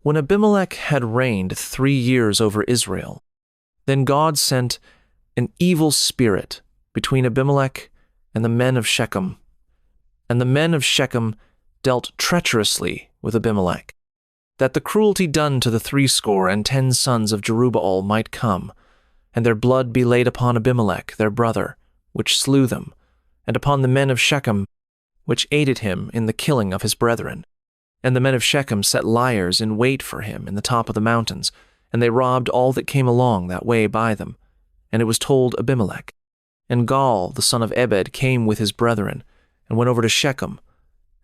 S1: When Abimelech had reigned 3 years over Israel, then God sent an evil spirit between Abimelech and the men of Shechem, and the men of Shechem dealt treacherously with Abimelech, that the cruelty done to the 70 sons of Jerubbaal might come, and their blood be laid upon Abimelech their brother, which slew them, and upon the men of Shechem, which aided him in the killing of his brethren. And the men of Shechem set liers in wait for him in the top of the mountains, and they robbed all that came along that way by them. And it was told Abimelech. And Gaal the son of Ebed came with his brethren, and went over to Shechem,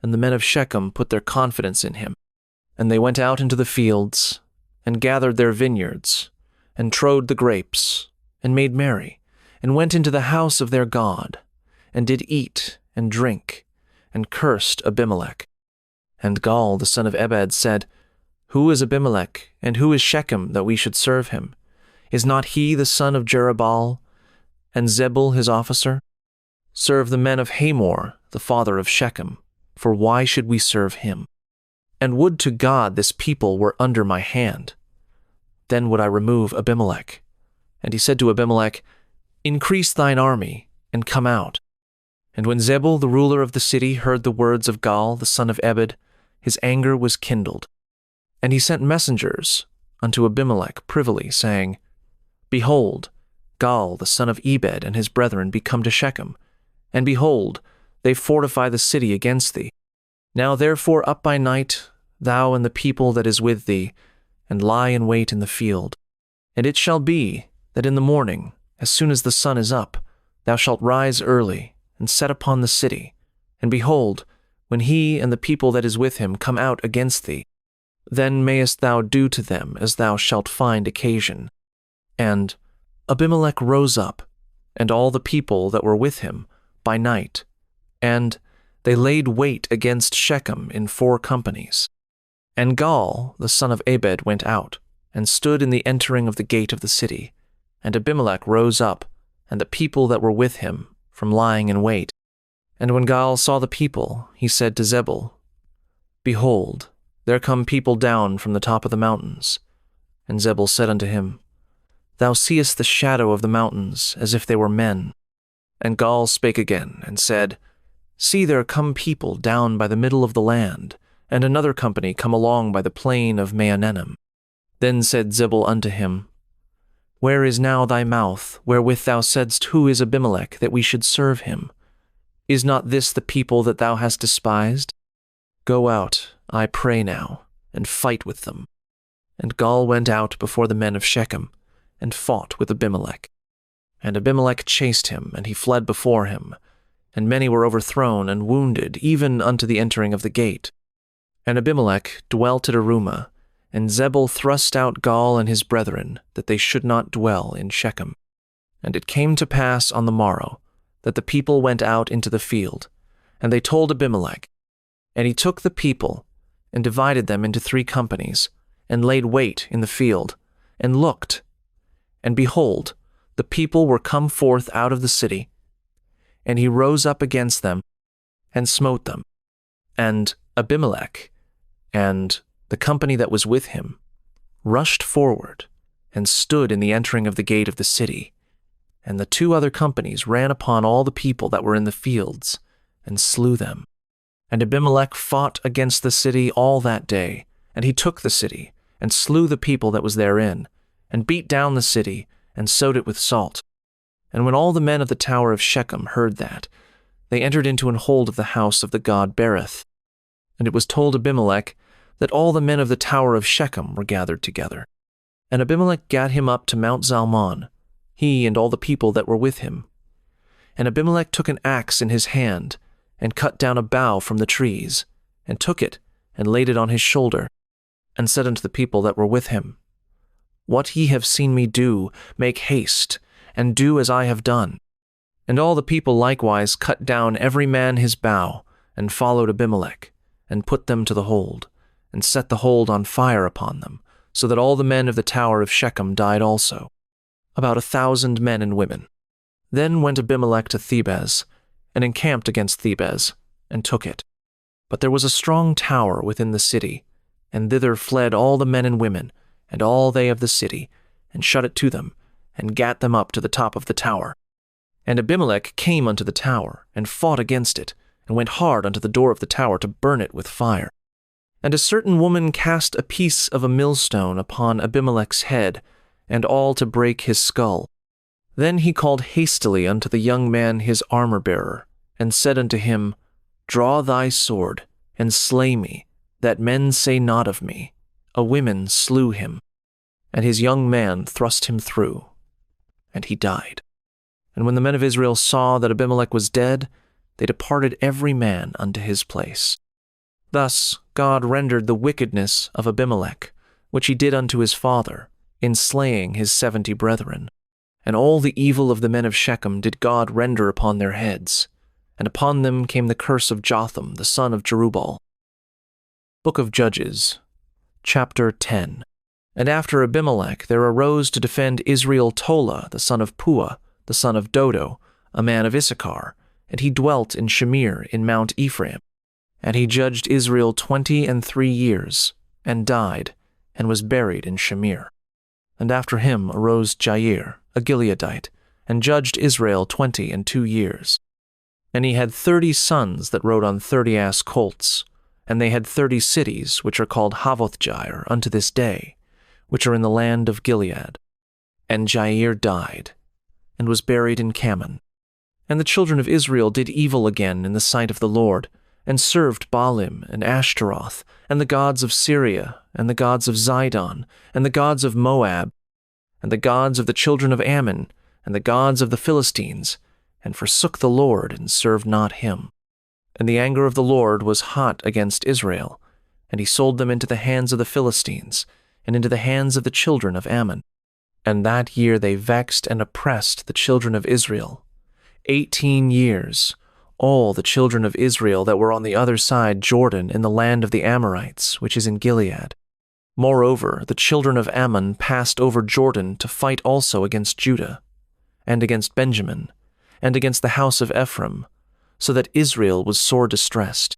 S1: and the men of Shechem put their confidence in him. And they went out into the fields, and gathered their vineyards, and trode the grapes, and made merry, and went into the house of their God, and did eat and drink, and cursed Abimelech. And Gaal the son of Ebed said, Who is Abimelech, and who is Shechem, that we should serve him? Is not he the son of Jerubbaal, and Zebul his officer? Serve the men of Hamor, the father of Shechem, for why should we serve him? And would to God this people were under my hand. Then would I remove Abimelech. And he said to Abimelech, Increase thine army, and come out. And when Zebul the ruler of the city heard the words of Gaal the son of Ebed, his anger was kindled. And he sent messengers unto Abimelech privily, saying, Behold, Gaal the son of Ebed and his brethren be come to Shechem, and behold, they fortify the city against thee. Now therefore up by night, thou and the people that is with thee, and lie in wait in the field. And it shall be that in the morning, as soon as the sun is up, thou shalt rise early, and set upon the city. And behold, when he and the people that is with him come out against thee, then mayest thou do to them as thou shalt find occasion. And Abimelech rose up, and all the people that were with him, by night, and they laid wait against Shechem in 4 companies. And Gaal the son of Ebed went out, and stood in the entering of the gate of the city. And Abimelech rose up, and the people that were with him, from lying in wait. And when Gaal saw the people, he said to Zebul, Behold, there come people down from the top of the mountains. And Zebul said unto him, Thou seest the shadow of the mountains, as if they were men. And Gaal spake again, and said, See, there come people down by the middle of the land, and another company come along by the plain of Mahanaim. Then said Zebul unto him, Where is now thy mouth, wherewith thou saidst, Who is Abimelech, that we should serve him? Is not this the people that thou hast despised? Go out, I pray now, and fight with them. And Gaal went out before the men of Shechem, and fought with Abimelech. And Abimelech chased him, and he fled before him. And many were overthrown and wounded, even unto the entering of the gate. And Abimelech dwelt at Arumah, and Zebul thrust out Gaal and his brethren, that they should not dwell in Shechem. And it came to pass on the morrow, that the people went out into the field, and they told Abimelech. And he took the people, and divided them into 3 companies, and laid wait in the field, and looked. And behold, the people were come forth out of the city, and he rose up against them, and smote them. And Abimelech, and the company that was with him, rushed forward, and stood in the entering of the gate of the city. And the 2 other companies ran upon all the people that were in the fields, and slew them. And Abimelech fought against the city all that day, and he took the city, and slew the people that was therein, and beat down the city, and sowed it with salt. And when all the men of the tower of Shechem heard that, they entered into an hold of the house of the god Berith. And it was told Abimelech that all the men of the tower of Shechem were gathered together. And Abimelech gat him up to Mount Zalmon, he and all the people that were with him. And Abimelech took an axe in his hand, and cut down a bough from the trees, and took it, and laid it on his shoulder, and said unto the people that were with him, What ye have seen me do, make haste, and do as I have done. And all the people likewise cut down every man his bough, and followed Abimelech, and put them to the hold, and set the hold on fire upon them, so that all the men of the tower of Shechem died also, about 1,000 men and women. Then went Abimelech to Thebez, and encamped against Thebez, and took it. But there was a strong tower within the city, and thither fled all the men and women, and all they of the city, and shut it to them, and gat them up to the top of the tower. And Abimelech came unto the tower, and fought against it, and went hard unto the door of the tower to burn it with fire. And a certain woman cast a piece of a millstone upon Abimelech's head, and all to break his skull. Then he called hastily unto the young man his armor-bearer, and said unto him, Draw thy sword, and slay me, that men say not of me, A woman slew him. And his young man thrust him through, and he died. And when the men of Israel saw that Abimelech was dead, they departed every man unto his place. Thus God rendered the wickedness of Abimelech, which he did unto his father, in slaying his 70 brethren. And all the evil of the men of Shechem did God render upon their heads, and upon them came the curse of Jotham the son of Jerubbaal. Book of Judges, chapter 10. And after Abimelech there arose to defend Israel Tola the son of Puah, the son of Dodo, a man of Issachar, and he dwelt in Shamir in Mount Ephraim. And he judged Israel 23 years, and died, and was buried in Shamir. And after him arose Jair, a Gileadite, and judged Israel 22 years. And he had 30 sons that rode on 30 ass colts, and they had 30 cities, which are called Havothjair unto this day, which are in the land of Gilead. And Jair died, and was buried in Cammon. And the children of Israel did evil again in the sight of the Lord, and served Baalim and Ashtaroth, and the gods of Syria, and the gods of Zidon, and the gods of Moab, and the gods of the children of Ammon, and the gods of the Philistines, and forsook the Lord, and served not him. And the anger of the Lord was hot against Israel, and he sold them into the hands of the Philistines, and into the hands of the children of Ammon. And that year they vexed and oppressed the children of Israel. 18 years, all the children of Israel that were on the other side Jordan in the land of the Amorites, which is in Gilead. Moreover, the children of Ammon passed over Jordan to fight also against Judah, and against Benjamin, and against the house of Ephraim, so that Israel was sore distressed.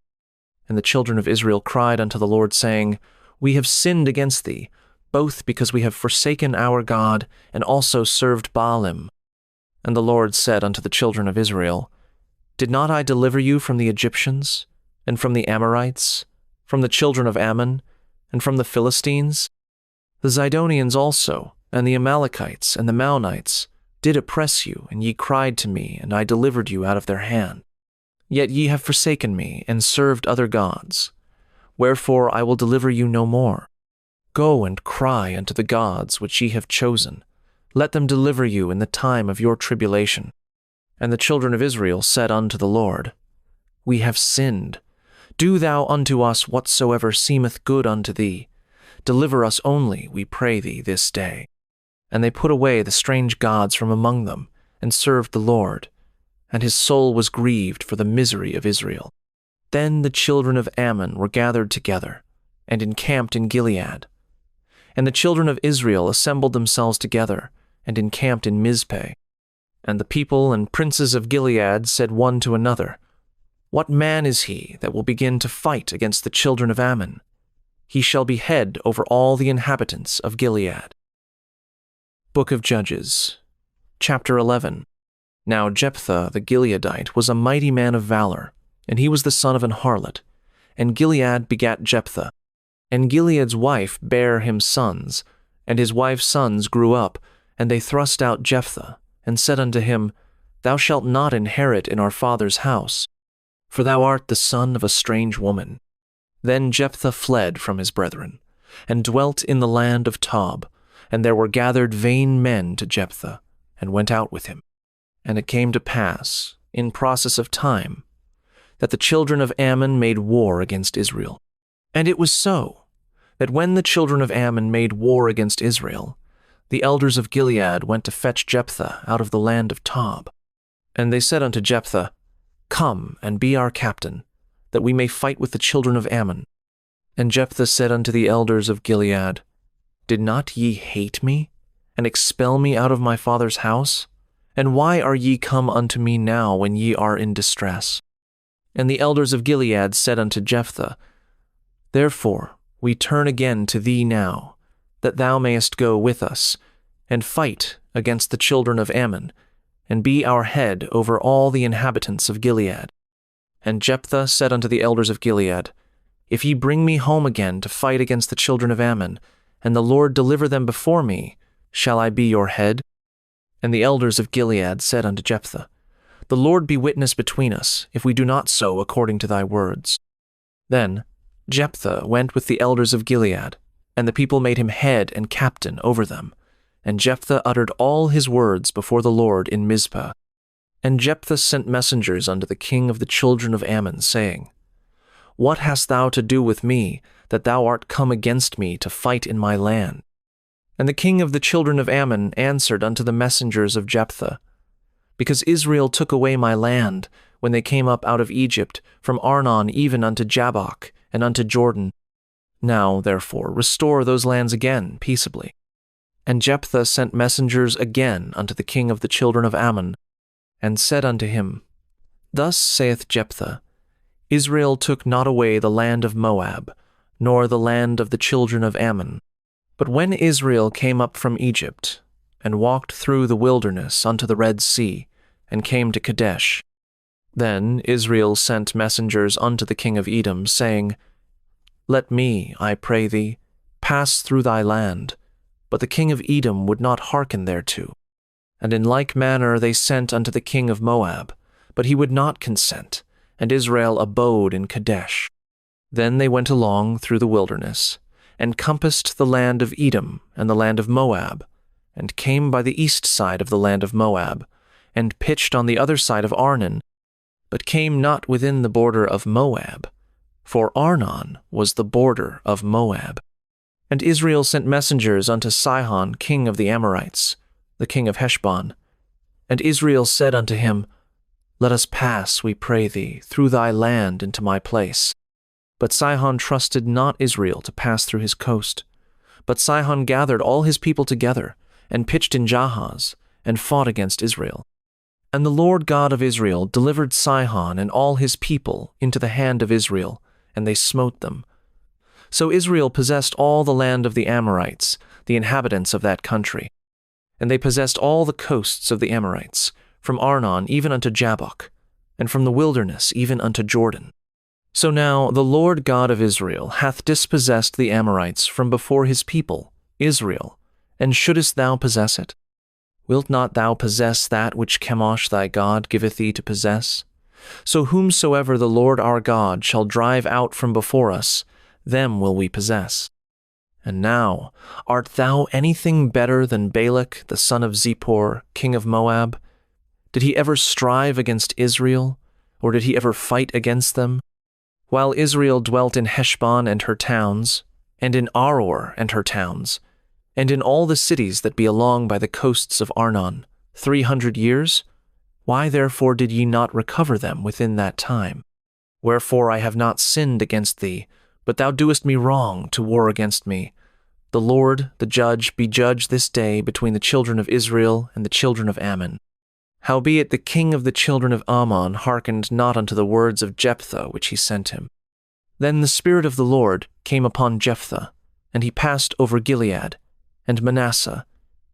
S1: And the children of Israel cried unto the Lord, saying, We have sinned against thee, both because we have forsaken our God, and also served Baalim. And the Lord said unto the children of Israel, Did not I deliver you from the Egyptians, and from the Amorites, from the children of Ammon, and from the Philistines? The Zidonians also, And the Amalekites and the Maonites did oppress you, and ye cried to me, and I delivered you out of their hand. Yet ye have forsaken me, and served other gods. Wherefore I will deliver you no more. Go and cry unto the gods which ye have chosen. Let them deliver you in the time of your tribulation. And the children of Israel said unto the Lord, We have sinned. Do thou unto us whatsoever seemeth good unto thee. Deliver us only, we pray thee, this day. And they put away the strange gods from among them, and served the Lord. And his soul was grieved for the misery of Israel. Then the children of Ammon were gathered together, and encamped in Gilead. And the children of Israel assembled themselves together, and encamped in Mizpeh. And the people and princes of Gilead said one to another, What man is he that will begin to fight against the children of Ammon? He shall be head over all the inhabitants of Gilead. Book of Judges, chapter 11. Now Jephthah the Gileadite was a mighty man of valor, and he was the son of an harlot. And Gilead begat Jephthah. And Gilead's wife bare him sons, and his wife's sons grew up, and they thrust out Jephthah, and said unto him, Thou shalt not inherit in our father's house, for thou art the son of a strange woman. Then Jephthah fled from his brethren, and dwelt in the land of Tob, and there were gathered vain men to Jephthah, and went out with him. And it came to pass, in process of time, that the children of Ammon made war against Israel. And it was so, that when the children of Ammon made war against Israel, the elders of Gilead went to fetch Jephthah out of the land of Tob. And they said unto Jephthah, Come and be our captain, that we may fight with the children of Ammon. And Jephthah said unto the elders of Gilead, Did not ye hate me, and expel me out of my father's house? And why are ye come unto me now when ye are in distress? And the elders of Gilead said unto Jephthah, Therefore we turn again to thee now, that thou mayest go with us, and fight against the children of Ammon, and be our head over all the inhabitants of Gilead. And Jephthah said unto the elders of Gilead, If ye bring me home again to fight against the children of Ammon, and the Lord deliver them before me, shall I be your head? And the elders of Gilead said unto Jephthah, The Lord be witness between us, if we do not so according to thy words. Then Jephthah went with the elders of Gilead, and the people made him head and captain over them. And Jephthah uttered all his words before the Lord in Mizpah. And Jephthah sent messengers unto the king of the children of Ammon, saying, What hast thou to do with me, that thou art come against me to fight in my land? And the king of the children of Ammon answered unto the messengers of Jephthah, Because Israel took away my land, when they came up out of Egypt, from Arnon even unto Jabbok, and unto Jordan. Now, therefore, restore those lands again peaceably. And Jephthah sent messengers again unto the king of the children of Ammon, and said unto him, Thus saith Jephthah, Israel took not away the land of Moab, nor the land of the children of Ammon. But when Israel came up from Egypt, and walked through the wilderness unto the Red Sea, and came to Kadesh, then Israel sent messengers unto the king of Edom, saying, Let me, I pray thee, pass through thy land. But the king of Edom would not hearken thereto. And in like manner they sent unto the king of Moab, but he would not consent, and Israel abode in Kadesh. Then they went along through the wilderness, and compassed the land of Edom and the land of Moab, and came by the east side of the land of Moab, and pitched on the other side of Arnon, but came not within the border of Moab, for Arnon was the border of Moab. And Israel sent messengers unto Sihon king of the Amorites, the king of Heshbon. And Israel said unto him, Let us pass, we pray thee, through thy land into my place. But Sihon trusted not Israel to pass through his coast. But Sihon gathered all his people together, and pitched in Jahaz, and fought against Israel. And the Lord God of Israel delivered Sihon and all his people into the hand of Israel, and they smote them. So Israel possessed all the land of the Amorites, the inhabitants of that country. And they possessed all the coasts of the Amorites, from Arnon even unto Jabbok, and from the wilderness even unto Jordan. So now the Lord God of Israel hath dispossessed the Amorites from before his people, Israel, And shouldest thou possess it? Wilt not thou possess that which Chemosh thy God giveth thee to possess? So whomsoever the Lord our God shall drive out from before us, them will we possess. And now, art thou anything better than Balak the son of Zippor, king of Moab? Did he ever strive against Israel, or did he ever fight against them? While Israel dwelt in Heshbon and her towns, and in Aroer and her towns, and in all the cities that be along by the coasts of Arnon, 300 years? Why therefore did ye not recover them within that time? Wherefore I have not sinned against thee, but thou doest me wrong to war against me. The Lord, the judge, be judge this day between the children of Israel and the children of Ammon. Howbeit the king of the children of Ammon hearkened not unto the words of Jephthah which he sent him. Then the Spirit of the Lord came upon Jephthah, and he passed over Gilead, and Manasseh,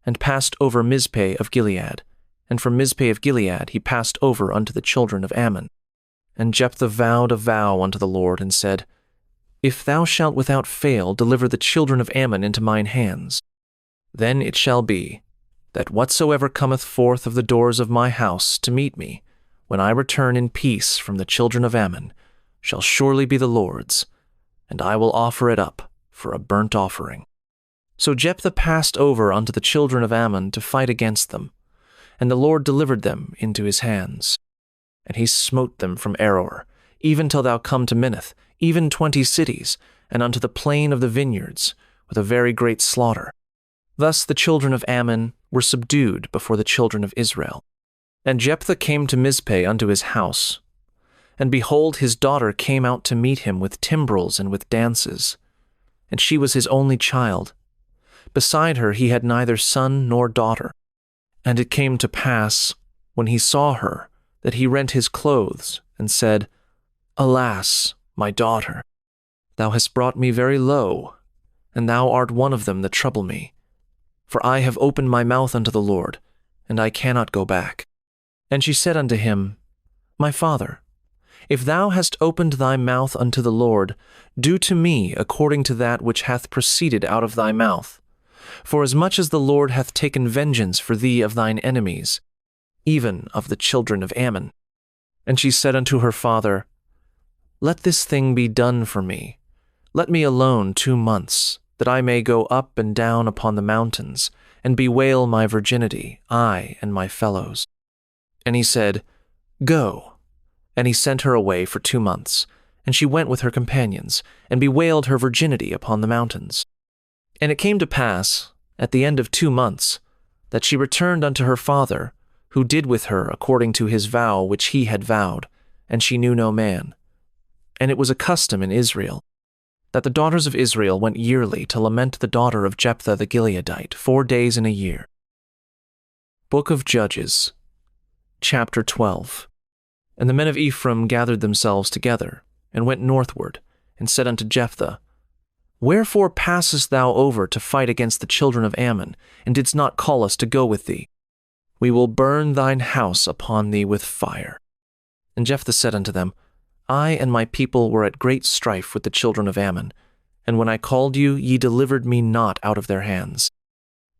S1: and passed over Mizpeh of Gilead, and from Mizpeh of Gilead he passed over unto the children of Ammon. And Jephthah vowed a vow unto the Lord, and said, If thou shalt without fail deliver the children of Ammon into mine hands, then it shall be, that whatsoever cometh forth of the doors of my house to meet me, when I return in peace from the children of Ammon, shall surely be the Lord's, and I will offer it up for a burnt offering. So Jephthah passed over unto the children of Ammon to fight against them, and the Lord delivered them into his hands. And he smote them from Aroer, even till thou come to Minnith, even 20 cities, and unto the plain of the vineyards, with a very great slaughter. Thus the children of Ammon were subdued before the children of Israel. And Jephthah came to Mizpeh unto his house. And behold, his daughter came out to meet him with timbrels and with dances. And she was his only child. Beside her he had neither son nor daughter. And it came to pass, when he saw her, that he rent his clothes, and said, Alas, my daughter, thou hast brought me very low, and thou art one of them that trouble me. For I have opened my mouth unto the Lord, and I cannot go back. And she said unto him, My father, if thou hast opened thy mouth unto the Lord, do to me according to that which hath proceeded out of thy mouth. For as much as the Lord hath taken vengeance for thee of thine enemies, even of the children of Ammon. And she said unto her father, Let this thing be done for me. Let me alone 2 months, that I may go up and down upon the mountains, and bewail my virginity, I and my fellows. And he said, Go. And he sent her away for 2 months, and she went with her companions, and bewailed her virginity upon the mountains. And it came to pass, at the end of 2 months, that she returned unto her father, who did with her according to his vow which he had vowed, and she knew no man. And it was a custom in Israel, that the daughters of Israel went yearly to lament the daughter of Jephthah the Gileadite 4 days in a year. Book of Judges, chapter 12. And the men of Ephraim gathered themselves together, and went northward, and said unto Jephthah, Wherefore passest thou over to fight against the children of Ammon, and didst not call us to go with thee? We will burn thine house upon thee with fire. And Jephthah said unto them, I and my people were at great strife with the children of Ammon, and when I called you, ye delivered me not out of their hands.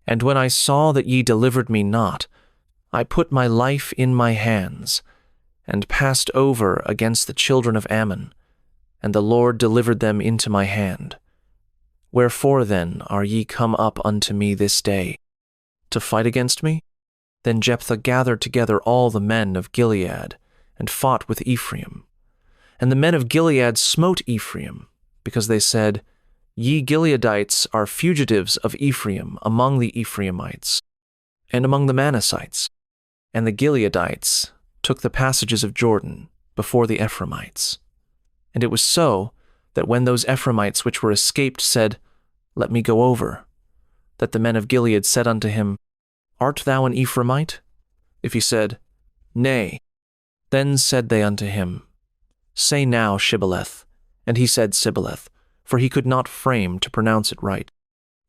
S1: And when I saw that ye delivered me not, I put my life in my hands, and passed over against the children of Ammon, and the Lord delivered them into my hand. Wherefore then are ye come up unto me this day, to fight against me? Then Jephthah gathered together all the men of Gilead, and fought with Ephraim. And the men of Gilead smote Ephraim, because they said, Ye Gileadites are fugitives of Ephraim among the Ephraimites, and among the Manassites. And the Gileadites took the passages of Jordan before the Ephraimites. And it was so, that when those Ephraimites which were escaped said, Let me go over, that the men of Gilead said unto him, Art thou an Ephraimite? If he said, Nay, then said they unto him, Say now Shibboleth. And he said Sibboleth, for he could not frame to pronounce it right.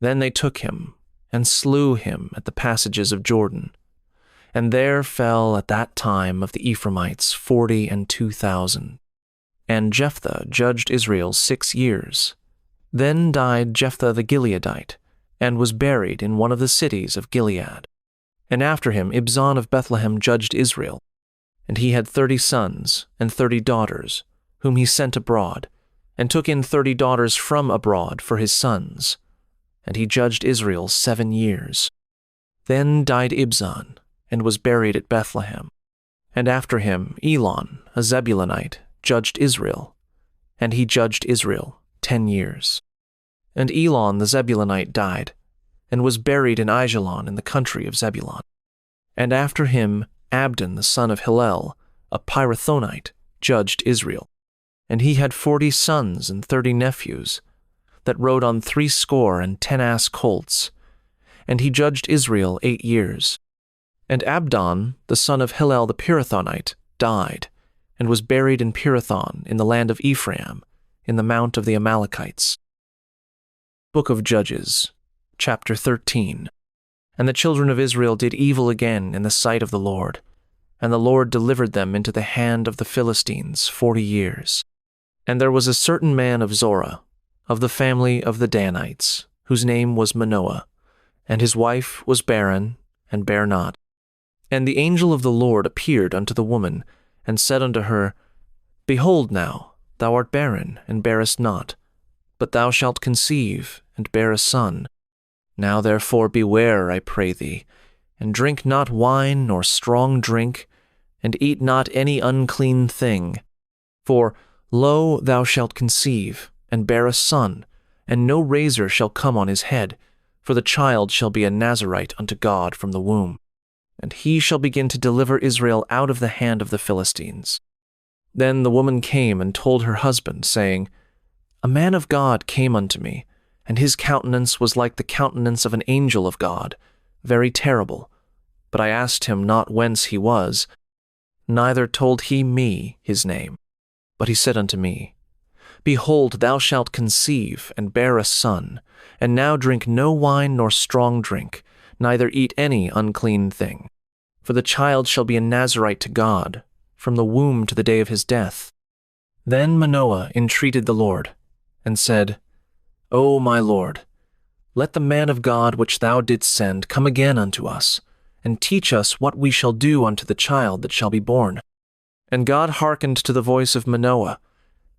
S1: Then they took him, and slew him at the passages of Jordan. And there fell at that time of the Ephraimites 42,000. And Jephthah judged Israel 6 years. Then died Jephthah the Gileadite, and was buried in one of the cities of Gilead. And after him Ibzan of Bethlehem judged Israel. And he had 30 sons and 30 daughters, whom he sent abroad, and took in 30 daughters from abroad for his sons. And he judged Israel 7 years. Then died Ibzan, and was buried at Bethlehem. And after him Elon, a Zebulunite, judged Israel, and he judged Israel 10 years. And Elon the Zebulunite died, and was buried in Aijalon in the country of Zebulun. And after him Abdon the son of Hillel, a Pirathonite, judged Israel. And he had 40 sons and 30 nephews, that rode on 60 ass colts, and he judged Israel 8 years. And Abdon the son of Hillel the Pirathonite died, and was buried in Pirathon in the land of Ephraim, in the mount of the Amalekites. Book of Judges, chapter 13. And the children of Israel did evil again in the sight of the Lord, and the Lord delivered them into the hand of the Philistines 40 years. And there was a certain man of Zorah, of the family of the Danites, whose name was Manoah, and his wife was barren, and bare not. And the angel of the Lord appeared unto the woman, and said unto her, Behold now, thou art barren, and bearest not, but thou shalt conceive, and bear a son. Now therefore beware, I pray thee, and drink not wine nor strong drink, and eat not any unclean thing. For, lo, thou shalt conceive, and bear a son, and no razor shall come on his head, for the child shall be a Nazarite unto God from the womb. And he shall begin to deliver Israel out of the hand of the Philistines. Then the woman came and told her husband, saying, A man of God came unto me, and his countenance was like the countenance of an angel of God, very terrible. But I asked him not whence he was, neither told he me his name. But he said unto me, Behold, thou shalt conceive, and bear a son, and now drink no wine nor strong drink, neither eat any unclean thing. For the child shall be a Nazarite to God, from the womb to the day of his death. Then Manoah entreated the Lord, and said, O my Lord, let the man of God which thou didst send come again unto us, and teach us what we shall do unto the child that shall be born. And God hearkened to the voice of Manoah,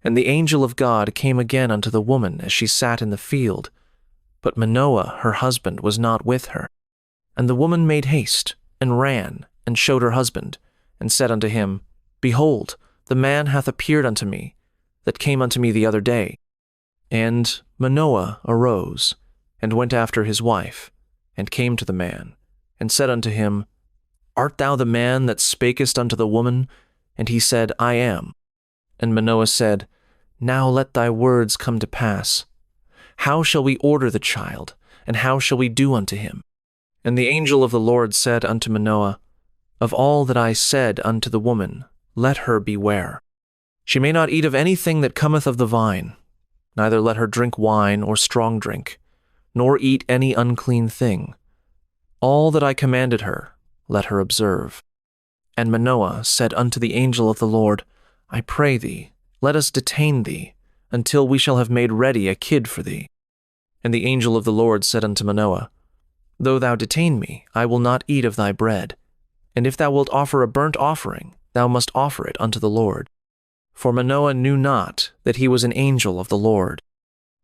S1: and the angel of God came again unto the woman as she sat in the field. But Manoah, her husband, was not with her. And the woman made haste, and ran, and showed her husband, and said unto him, Behold, the man hath appeared unto me, that came unto me the other day. And Manoah arose, and went after his wife, and came to the man, and said unto him, Art thou the man that spakest unto the woman? And he said, I am. And Manoah said, Now let thy words come to pass. How shall we order the child, and how shall we do unto him? And the angel of the Lord said unto Manoah, Of all that I said unto the woman, let her beware. She may not eat of anything that cometh of the vine, neither let her drink wine or strong drink, nor eat any unclean thing. All that I commanded her, let her observe. And Manoah said unto the angel of the Lord, I pray thee, let us detain thee, until we shall have made ready a kid for thee. And the angel of the Lord said unto Manoah, Though thou detain me, I will not eat of thy bread. And if thou wilt offer a burnt offering, thou must offer it unto the Lord. For Manoah knew not that he was an angel of the Lord.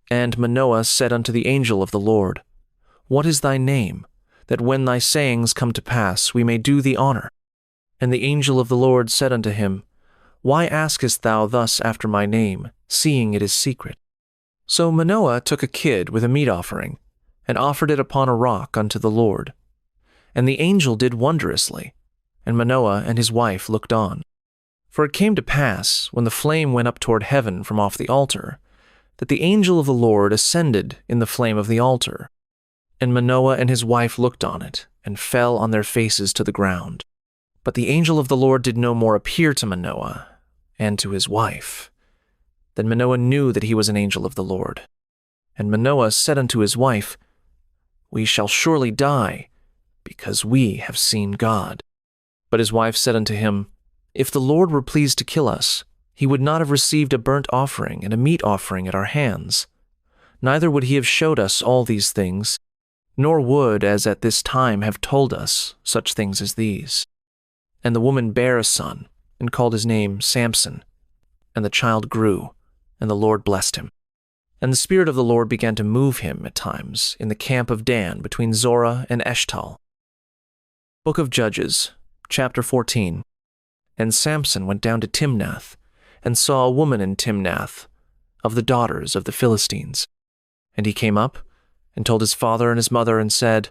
S1: And Manoah said unto the angel of the Lord, What is thy name, that when thy sayings come to pass we may do thee honor? And the angel of the Lord said unto him, Why askest thou thus after my name, seeing it is secret? So Manoah took a kid with a meat offering, and offered it upon a rock unto the Lord. And the angel did wondrously, and Manoah and his wife looked on. For it came to pass, when the flame went up toward heaven from off the altar, that the angel of the Lord ascended in the flame of the altar. And Manoah and his wife looked on it, and fell on their faces to the ground. But the angel of the Lord did no more appear to Manoah and to his wife. Then Manoah knew that he was an angel of the Lord. And Manoah said unto his wife, We shall surely die, because we have seen God. But his wife said unto him, If the Lord were pleased to kill us, he would not have received a burnt offering and a meat offering at our hands. Neither would he have showed us all these things, nor would, as at this time, have told us such things as these. And the woman bare a son, and called his name Samson. And the child grew, and the Lord blessed him. And the Spirit of the Lord began to move him at times in the camp of Dan between Zorah and Eshtal. Book of Judges, chapter 14. And Samson went down to Timnath, and saw a woman in Timnath, of the daughters of the Philistines. And he came up, and told his father and his mother, and said,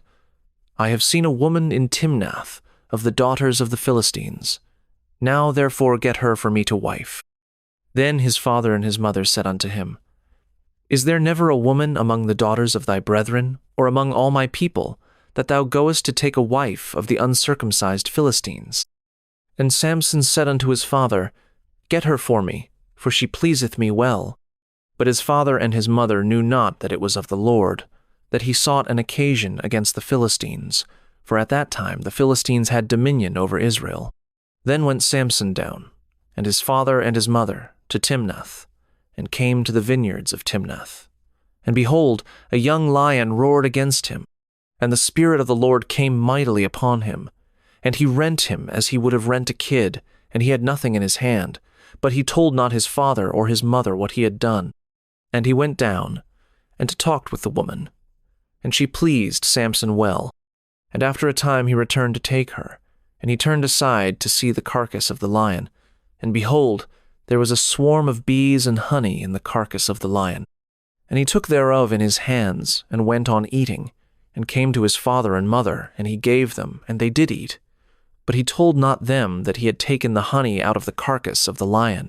S1: I have seen a woman in Timnath, of the daughters of the Philistines. Now therefore get her for me to wife. Then his father and his mother said unto him, Is there never a woman among the daughters of thy brethren, or among all my people, that thou goest to take a wife of the uncircumcised Philistines? And Samson said unto his father, Get her for me, for she pleaseth me well. But his father and his mother knew not that it was of the Lord, that he sought an occasion against the Philistines, for at that time the Philistines had dominion over Israel. Then went Samson down, and his father and his mother, to Timnath, and came to the vineyards of Timnath. And behold, a young lion roared against him, and the Spirit of the Lord came mightily upon him. And he rent him as he would have rent a kid, and he had nothing in his hand, but he told not his father or his mother what he had done. And he went down, and talked with the woman. And she pleased Samson well. And after a time he returned to take her, and he turned aside to see the carcass of the lion. And behold, there was a swarm of bees and honey in the carcass of the lion. And he took thereof in his hands, and went on eating, and came to his father and mother, and he gave them, and they did eat. But he told not them that he had taken the honey out of the carcass of the lion.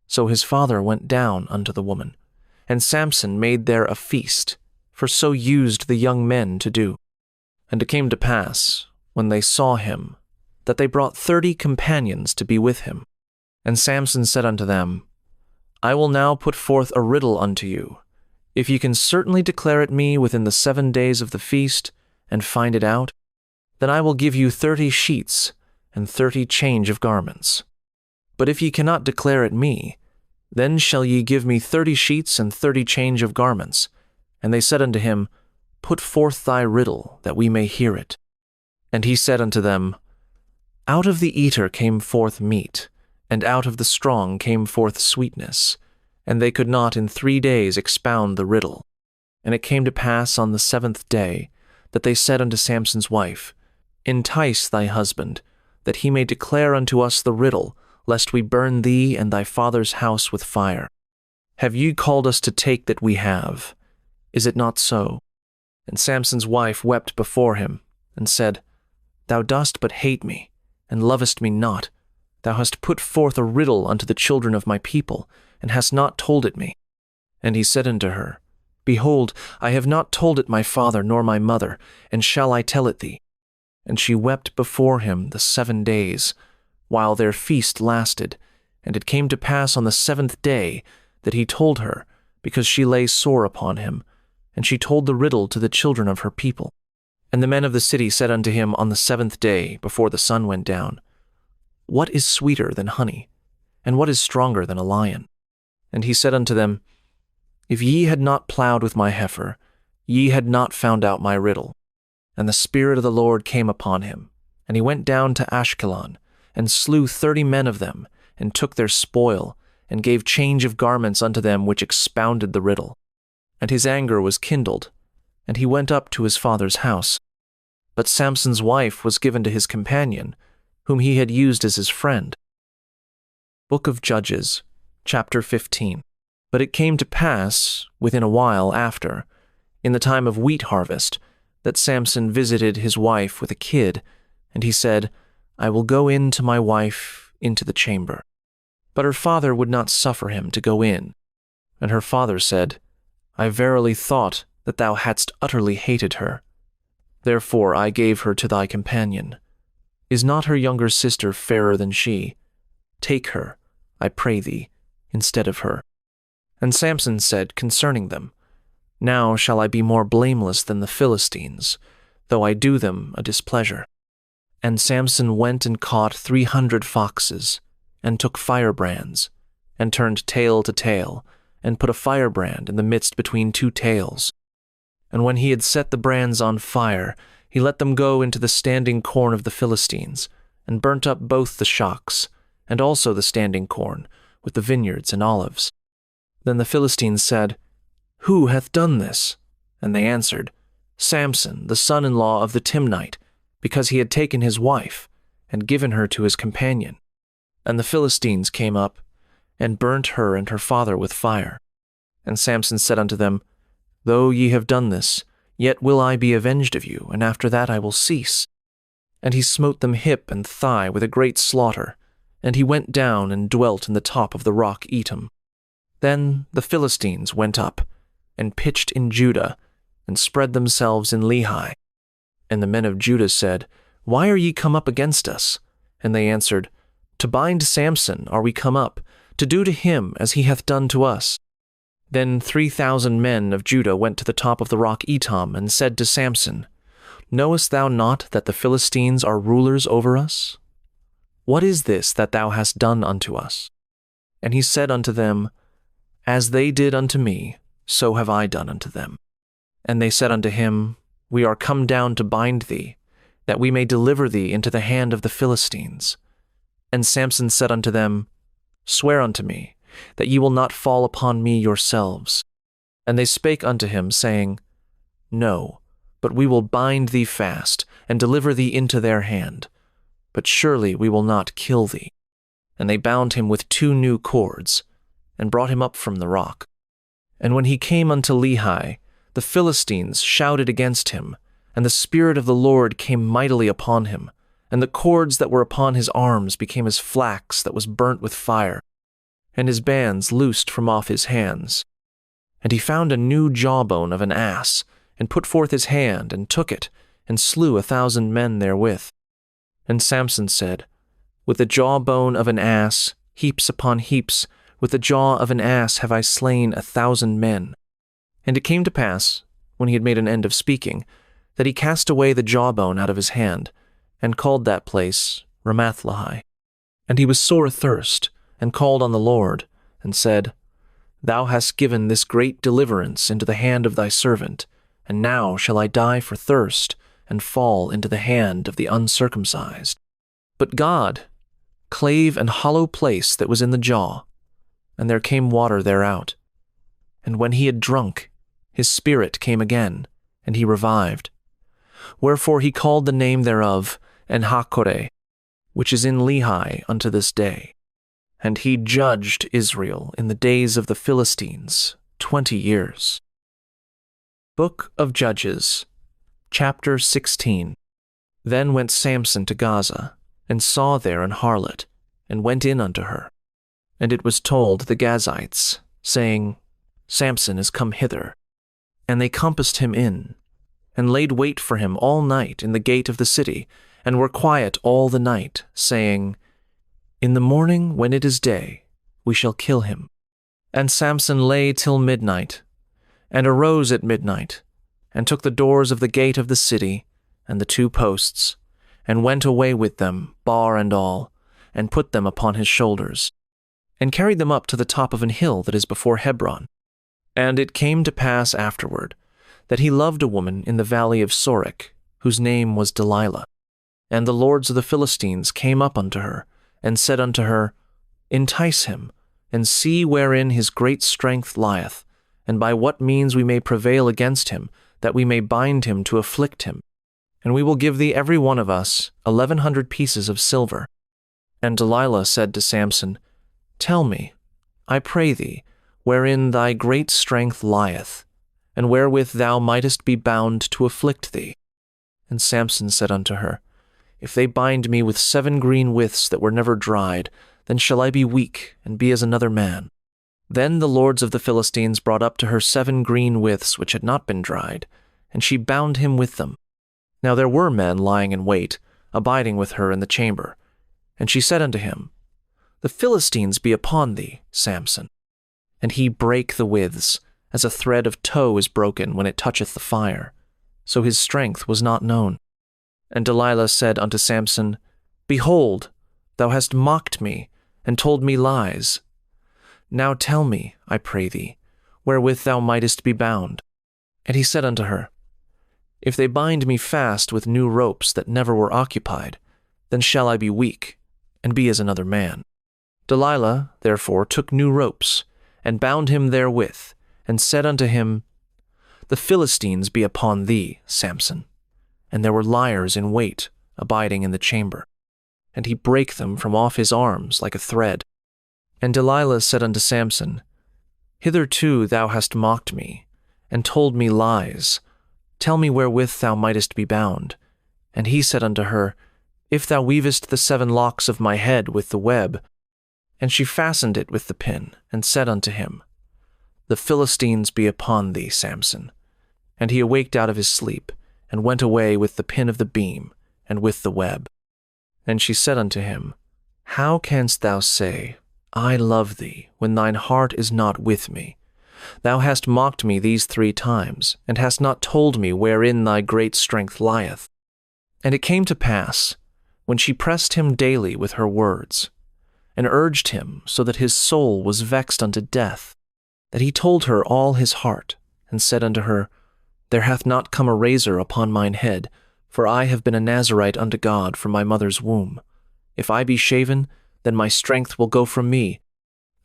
S1: So his father went down unto the woman, and Samson made there a feast, for so used the young men to do. And it came to pass, when they saw him, that they brought 30 companions to be with him. And Samson said unto them, I will now put forth a riddle unto you. If ye can certainly declare it me within the 7 days of the feast, and find it out, then I will give you 30 sheets, and 30 change of garments. But if ye cannot declare it me, then shall ye give me 30 sheets and 30 change of garments. And they said unto him, Put forth thy riddle, that we may hear it. And he said unto them, Out of the eater came forth meat, and out of the strong came forth sweetness, and they could not in 3 days expound the riddle. And it came to pass on the 7th day, that they said unto Samson's wife, Entice thy husband, that he may declare unto us the riddle, lest we burn thee and thy father's house with fire. Have ye called us to take that we have? Is it not so? And Samson's wife wept before him, and said, Thou dost but hate me, and lovest me not. Thou hast put forth a riddle unto the children of my people, and hast not told it me. And he said unto her, Behold, I have not told it my father nor my mother, and shall I tell it thee? And she wept before him the 7 days, while their feast lasted. And it came to pass on the 7th day that he told her, because she lay sore upon him. And she told the riddle to the children of her people. And the men of the city said unto him on the 7th day, before the sun went down, What is sweeter than honey? And what is stronger than a lion? And he said unto them, If ye had not plowed with my heifer, ye had not found out my riddle. And the Spirit of the Lord came upon him, and he went down to Ashkelon, and slew 30 men of them, and took their spoil, and gave change of garments unto them which expounded the riddle. And his anger was kindled, and he went up to his father's house. But Samson's wife was given to his companion, whom he had used as his friend. Book of Judges, chapter 15. But it came to pass, within a while after, in the time of wheat harvest, that Samson visited his wife with a kid, and he said, I will go in to my wife into the chamber. But her father would not suffer him to go in. And her father said, I verily thought that thou hadst utterly hated her. Therefore I gave her to thy companion. Is not her younger sister fairer than she? Take her, I pray thee, instead of her. And Samson said concerning them, Now shall I be more blameless than the Philistines, though I do them a displeasure. And Samson went and caught 300 foxes, and took firebrands, and turned tail to tail, and put a firebrand in the midst between 2 tails. And when he had set the brands on fire, he let them go into the standing corn of the Philistines, and burnt up both the shocks, and also the standing corn, with the vineyards and olives. Then the Philistines said, Who hath done this? And they answered, Samson, the son-in-law of the Timnite, because he had taken his wife, and given her to his companion. And the Philistines came up, and burnt her and her father with fire. And Samson said unto them, Though ye have done this, yet will I be avenged of you, and after that I will cease. And he smote them hip and thigh with a great slaughter, and he went down and dwelt in the top of the rock Etam. Then the Philistines went up, and pitched in Judah, and spread themselves in Lehi. And the men of Judah said, Why are ye come up against us? And they answered, To bind Samson are we come up, to do to him as he hath done to us. Then 3,000 men of Judah went to the top of the rock Etam, and said to Samson, Knowest thou not that the Philistines are rulers over us? What is this that thou hast done unto us? And he said unto them, As they did unto me, so have I done unto them. And they said unto him, We are come down to bind thee, that we may deliver thee into the hand of the Philistines. And Samson said unto them, Swear unto me, that ye will not fall upon me yourselves. And they spake unto him, saying, No, but we will bind thee fast, and deliver thee into their hand. But surely we will not kill thee. And they bound him with 2 new cords, and brought him up from the rock. And when he came unto Lehi, the Philistines shouted against him, and the Spirit of the Lord came mightily upon him, and the cords that were upon his arms became as flax that was burnt with fire, and his bands loosed from off his hands. And he found a new jawbone of an ass, and put forth his hand, and took it, and slew 1,000 men therewith. And Samson said, With the jawbone of an ass, heaps upon heaps, with the jaw of an ass have I slain 1,000 men. And it came to pass, when he had made an end of speaking, that he cast away the jawbone out of his hand, and called that place Ramathlehi. And he was sore athirst, and called on the Lord, and said, Thou hast given this great deliverance into the hand of thy servant, and now shall I die for thirst, and fall into the hand of the uncircumcised. But God clave an hollow place that was in the jaw, and there came water thereout. And when he had drunk, his spirit came again, and he revived. Wherefore he called the name thereof Enhakkore, which is in Lehi unto this day. And he judged Israel in the days of the Philistines 20 years. Book of Judges, chapter 16. Then went Samson to Gaza, and saw there an harlot, and went in unto her. And it was told the Gazites, saying, Samson is come hither. And they compassed him in, and laid wait for him all night in the gate of the city, and were quiet all the night, saying, In the morning, when it is day, we shall kill him. And Samson lay till midnight, and arose at midnight, and took the doors of the gate of the city, and the 2 posts, and went away with them, bar and all, and put them upon his shoulders, and carried them up to the top of an hill that is before Hebron. And it came to pass afterward, that he loved a woman in the valley of Sorek, whose name was Delilah. And the lords of the Philistines came up unto her, and said unto her, Entice him, and see wherein his great strength lieth, and by what means we may prevail against him, that we may bind him to afflict him. And we will give thee every one of us 1,100 pieces of silver. And Delilah said to Samson, Tell me, I pray thee, wherein thy great strength lieth, and wherewith thou mightest be bound to afflict thee. And Samson said unto her, If they bind me with 7 green withs that were never dried, then shall I be weak, and be as another man. Then the lords of the Philistines brought up to her 7 green withs which had not been dried, and she bound him with them. Now there were men lying in wait, abiding with her in the chamber. And she said unto him, The Philistines be upon thee, Samson. And he brake the withs, as a thread of tow is broken when it toucheth the fire. So his strength was not known. And Delilah said unto Samson, Behold, thou hast mocked me, and told me lies. Now tell me, I pray thee, wherewith thou mightest be bound. And he said unto her, If they bind me fast with new ropes that never were occupied, then shall I be weak, and be as another man. Delilah therefore took new ropes, and bound him therewith, and said unto him, The Philistines be upon thee, Samson. And there were liars in wait, abiding in the chamber. And he brake them from off his arms like a thread. And Delilah said unto Samson, Hitherto thou hast mocked me, and told me lies. Tell me wherewith thou mightest be bound. And he said unto her, If thou weavest the 7 locks of my head with the web. And she fastened it with the pin, and said unto him, The Philistines be upon thee, Samson. And he awaked out of his sleep, and went away with the pin of the beam, and with the web. And she said unto him, How canst thou say, I love thee, when thine heart is not with me? Thou hast mocked me these 3 times, and hast not told me wherein thy great strength lieth. And it came to pass, when she pressed him daily with her words, and urged him so that his soul was vexed unto death, that he told her all his heart, and said unto her, There hath not come a razor upon mine head, for I have been a Nazarite unto God from my mother's womb. If I be shaven, then my strength will go from me,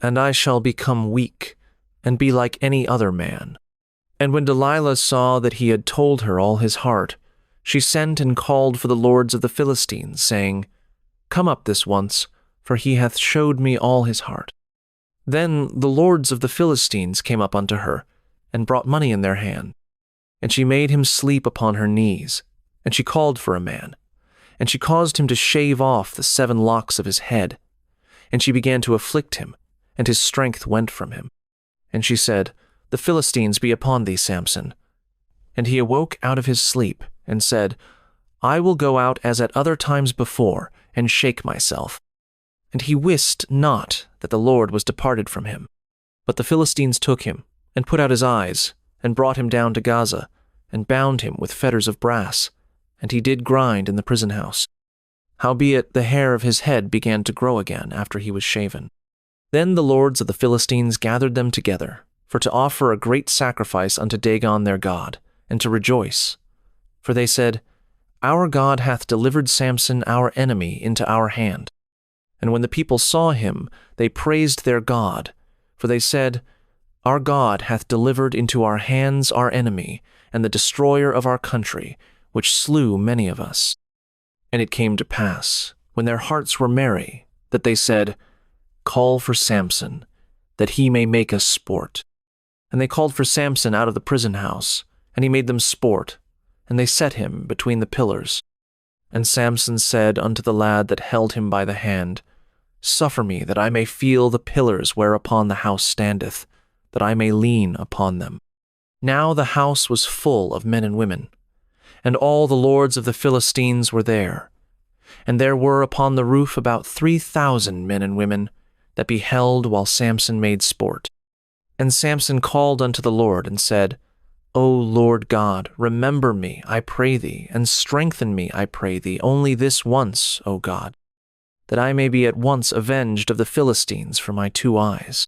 S1: and I shall become weak, and be like any other man. And when Delilah saw that he had told her all his heart, she sent and called for the lords of the Philistines, saying, Come up this once, for he hath showed me all his heart. Then the lords of the Philistines came up unto her, and brought money in their hand. And she made him sleep upon her knees, and she called for a man, and she caused him to shave off the 7 locks of his head. And she began to afflict him, and his strength went from him. And she said, The Philistines be upon thee, Samson. And he awoke out of his sleep, and said, I will go out as at other times before, and shake myself. And he wist not that the Lord was departed from him. But the Philistines took him, and put out his eyes, and brought him down to Gaza, and bound him with fetters of brass, and he did grind in the prison house. Howbeit the hair of his head began to grow again after he was shaven. Then the lords of the Philistines gathered them together, for to offer a great sacrifice unto Dagon their god, and to rejoice. For they said, Our God hath delivered Samson our enemy into our hand. And when the people saw him, they praised their God, for they said, Our God hath delivered into our hands our enemy, and the destroyer of our country, which slew many of us. And it came to pass, when their hearts were merry, that they said, Call for Samson, that he may make us sport. And they called for Samson out of the prison house, and he made them sport, and they set him between the pillars. And Samson said unto the lad that held him by the hand, Suffer me that I may feel the pillars whereupon the house standeth, that I may lean upon them. Now the house was full of men and women, and all the lords of the Philistines were there. And there were upon the roof about 3,000 men and women, that beheld while Samson made sport. And Samson called unto the Lord, and said, O Lord God, remember me, I pray thee, and strengthen me, I pray thee, only this once, O God, that I may be at once avenged of the Philistines for my 2 eyes.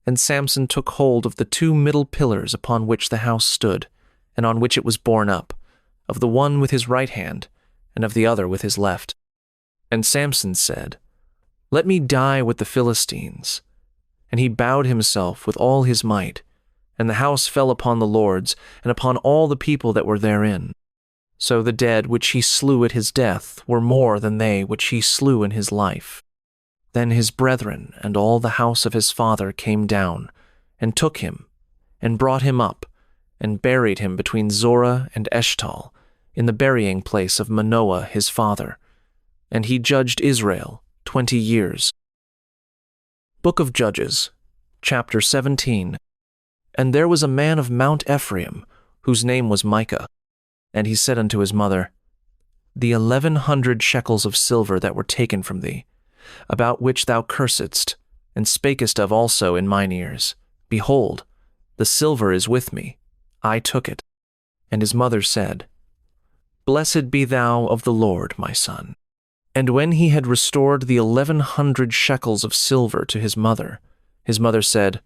S1: And Samson took hold of the 2 middle pillars upon which the house stood, and on which it was borne up, of the one with his right hand, and of the other with his left. And Samson said, Let me die with the Philistines. And he bowed himself with all his might, and the house fell upon the lords, and upon all the people that were therein. So the dead which he slew at his death were more than they which he slew in his life. Then his brethren and all the house of his father came down, and took him, and brought him up, and buried him between Zorah and Eshtal, in the burying place of Manoah his father. And he judged Israel 20 years. Book of Judges, chapter 17. And there was a man of Mount Ephraim, whose name was Micah. And he said unto his mother, The 1,100 shekels of silver that were taken from thee, about which thou cursedst, and spakest of also in mine ears, behold, the silver is with me, I took it. And his mother said, Blessed be thou of the Lord, my son. And when he had restored the 1,100 shekels of silver to his mother said,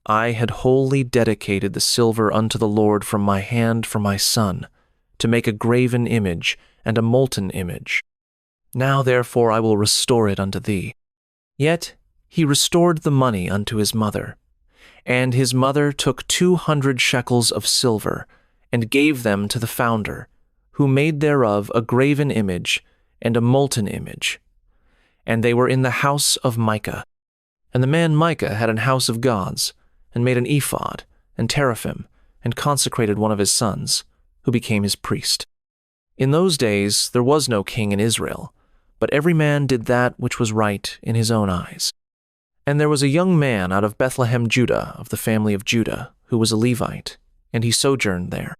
S1: I had wholly dedicated the silver unto the Lord from my hand for my son, to make a graven image and a molten image. Now therefore I will restore it unto thee. Yet he restored the money unto his mother. And his mother took 200 shekels of silver, and gave them to the founder, who made thereof a graven image and a molten image. And they were in the house of Micah. And the man Micah had an house of gods, and made an ephod, and teraphim, and consecrated one of his sons, who became his priest. In those days there was no king in Israel, but every man did that which was right in his own eyes. And there was a young man out of Bethlehem, Judah, of the family of Judah, who was a Levite, and he sojourned there.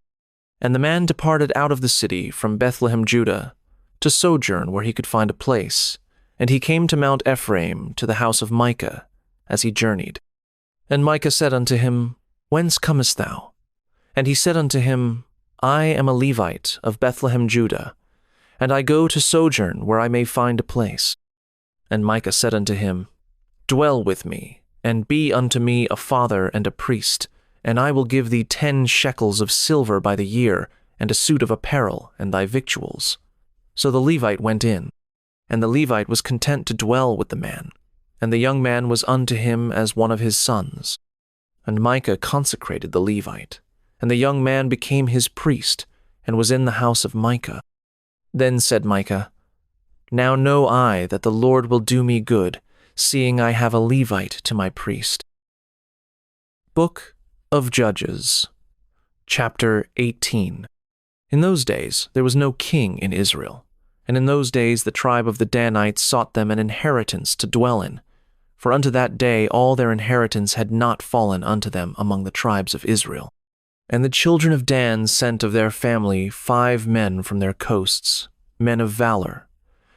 S1: And the man departed out of the city from Bethlehem, Judah, to sojourn where he could find a place. And he came to Mount Ephraim, to the house of Micah, as he journeyed. And Micah said unto him, Whence comest thou? And he said unto him, I am a Levite of Bethlehem, Judah, and I go to sojourn where I may find a place. And Micah said unto him, Dwell with me, and be unto me a father and a priest, and I will give thee 10 shekels of silver by the year, and a suit of apparel, and thy victuals. So the Levite went in, and the Levite was content to dwell with the man, and the young man was unto him as one of his sons. And Micah consecrated the Levite, and the young man became his priest, and was in the house of Micah. Then said Micah, Now know I that the Lord will do me good, seeing I have a Levite to my priest. Book of Judges, chapter 18. In those days there was no king in Israel, and in those days the tribe of the Danites sought them an inheritance to dwell in, for unto that day all their inheritance had not fallen unto them among the tribes of Israel. And the children of Dan sent of their family 5 men from their coasts, men of valor,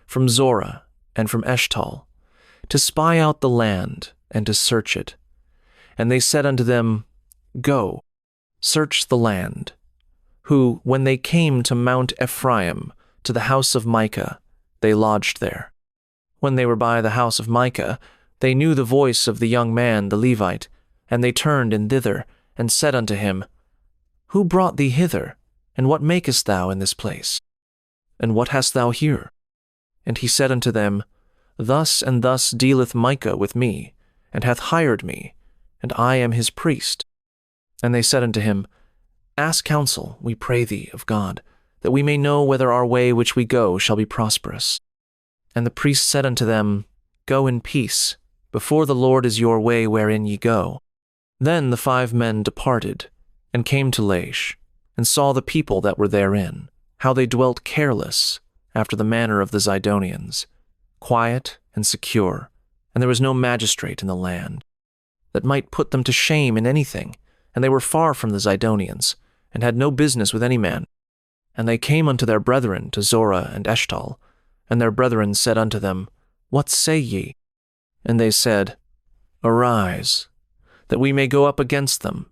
S1: from Zorah and from Eshtal, to spy out the land and to search it. And they said unto them, Go, search the land. Who, when they came to Mount Ephraim, to the house of Micah, they lodged there. When they were by the house of Micah, they knew the voice of the young man the Levite, and they turned in thither, and said unto him, Who brought thee hither, and what makest thou in this place? And what hast thou here? And he said unto them, Thus and thus dealeth Micah with me, and hath hired me, and I am his priest. And they said unto him, Ask counsel, we pray thee, of God, that we may know whether our way which we go shall be prosperous. And the priest said unto them, Go in peace, before the Lord is your way wherein ye go. Then the 5 men departed, and came to Laish, and saw the people that were therein, how they dwelt careless, after the manner of the Zidonians, quiet and secure, and there was no magistrate in the land that might put them to shame in anything, and they were far from the Zidonians, and had no business with any man. And they came unto their brethren to Zorah and Eshtal, and their brethren said unto them, What say ye? And they said, Arise, that we may go up against them,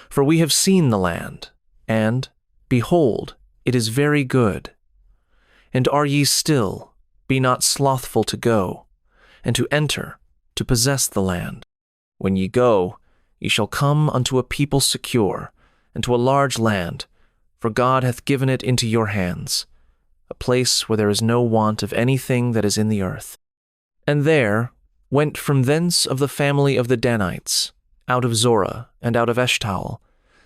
S1: for we have seen the land, and, behold, it is very good. And are ye still? Be not slothful to go, and to enter, to possess the land. When ye go, ye shall come unto a people secure, and to a large land, for God hath given it into your hands, a place where there is no want of anything that is in the earth. And there went from thence of the family of the Danites, out of Zorah and out of Eshtaol,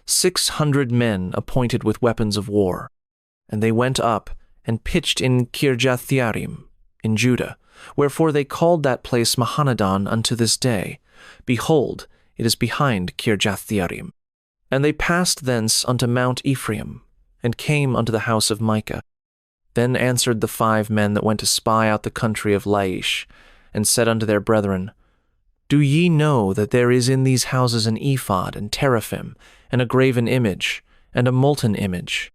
S1: 600 men appointed with weapons of war. And they went up and pitched in Kirjathjearim, in Judah, wherefore they called that place Mahanadon unto this day. Behold, it is behind Kirjathjearim. And they passed thence unto Mount Ephraim, and came unto the house of Micah. Then answered the 5 men that went to spy out the country of Laish, and said unto their brethren, Do ye know that there is in these houses an ephod, and teraphim, and a graven image, and a molten image?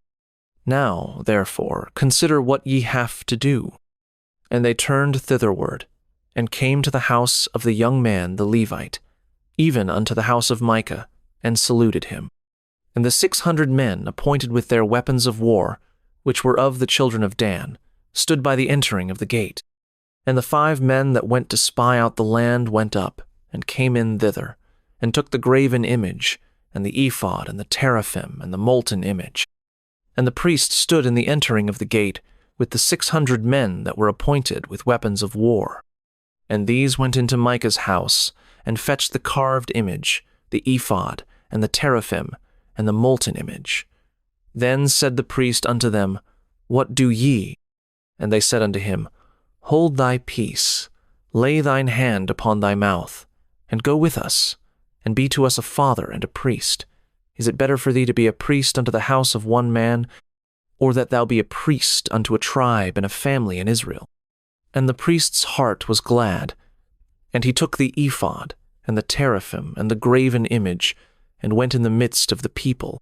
S1: Now, therefore, consider what ye have to do. And they turned thitherward, and came to the house of the young man the Levite, even unto the house of Micah, and saluted him. And the 600 men appointed with their weapons of war, which were of the children of Dan, stood by the entering of the gate. And the 5 men that went to spy out the land went up, and came in thither, and took the graven image, and the ephod, and the teraphim, and the molten image. And the priest stood in the entering of the gate with the 600 men that were appointed with weapons of war. And these went into Micah's house, and fetched the carved image, the ephod, and the teraphim, and the molten image. Then said the priest unto them, What do ye? And they said unto him, Hold thy peace, lay thine hand upon thy mouth, and go with us, and be to us a father and a priest. Is it better for thee to be a priest unto the house of one man, or that thou be a priest unto a tribe and a family in Israel? And the priest's heart was glad, and he took the ephod, and the teraphim, and the graven image, and went in the midst of the people.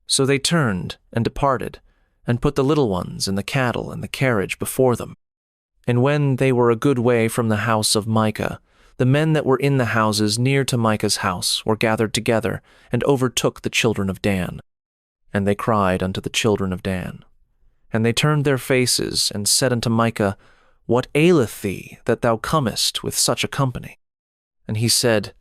S1: So they turned and departed, and put the little ones and the cattle and the carriage before them. And when they were a good way from the house of Micah, the men that were in the houses near to Micah's house were gathered together, and overtook the children of Dan. And they cried unto the children of Dan. And they turned their faces, and said unto Micah, What aileth thee, that thou comest with such a company? And he said,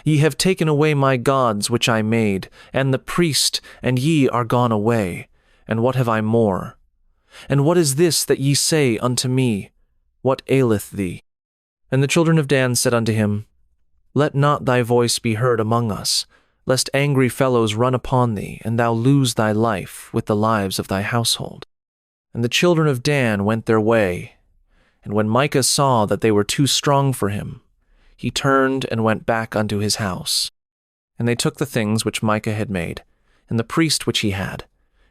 S1: Ye have taken away my gods which I made, and the priest, and ye are gone away. And what have I more? And what is this that ye say unto me? What aileth thee? And the children of Dan said unto him, Let not thy voice be heard among us, lest angry fellows run upon thee, and thou lose thy life with the lives of thy household. And the children of Dan went their way. And when Micah saw that they were too strong for him, he turned and went back unto his house. And they took the things which Micah had made, and the priest which he had,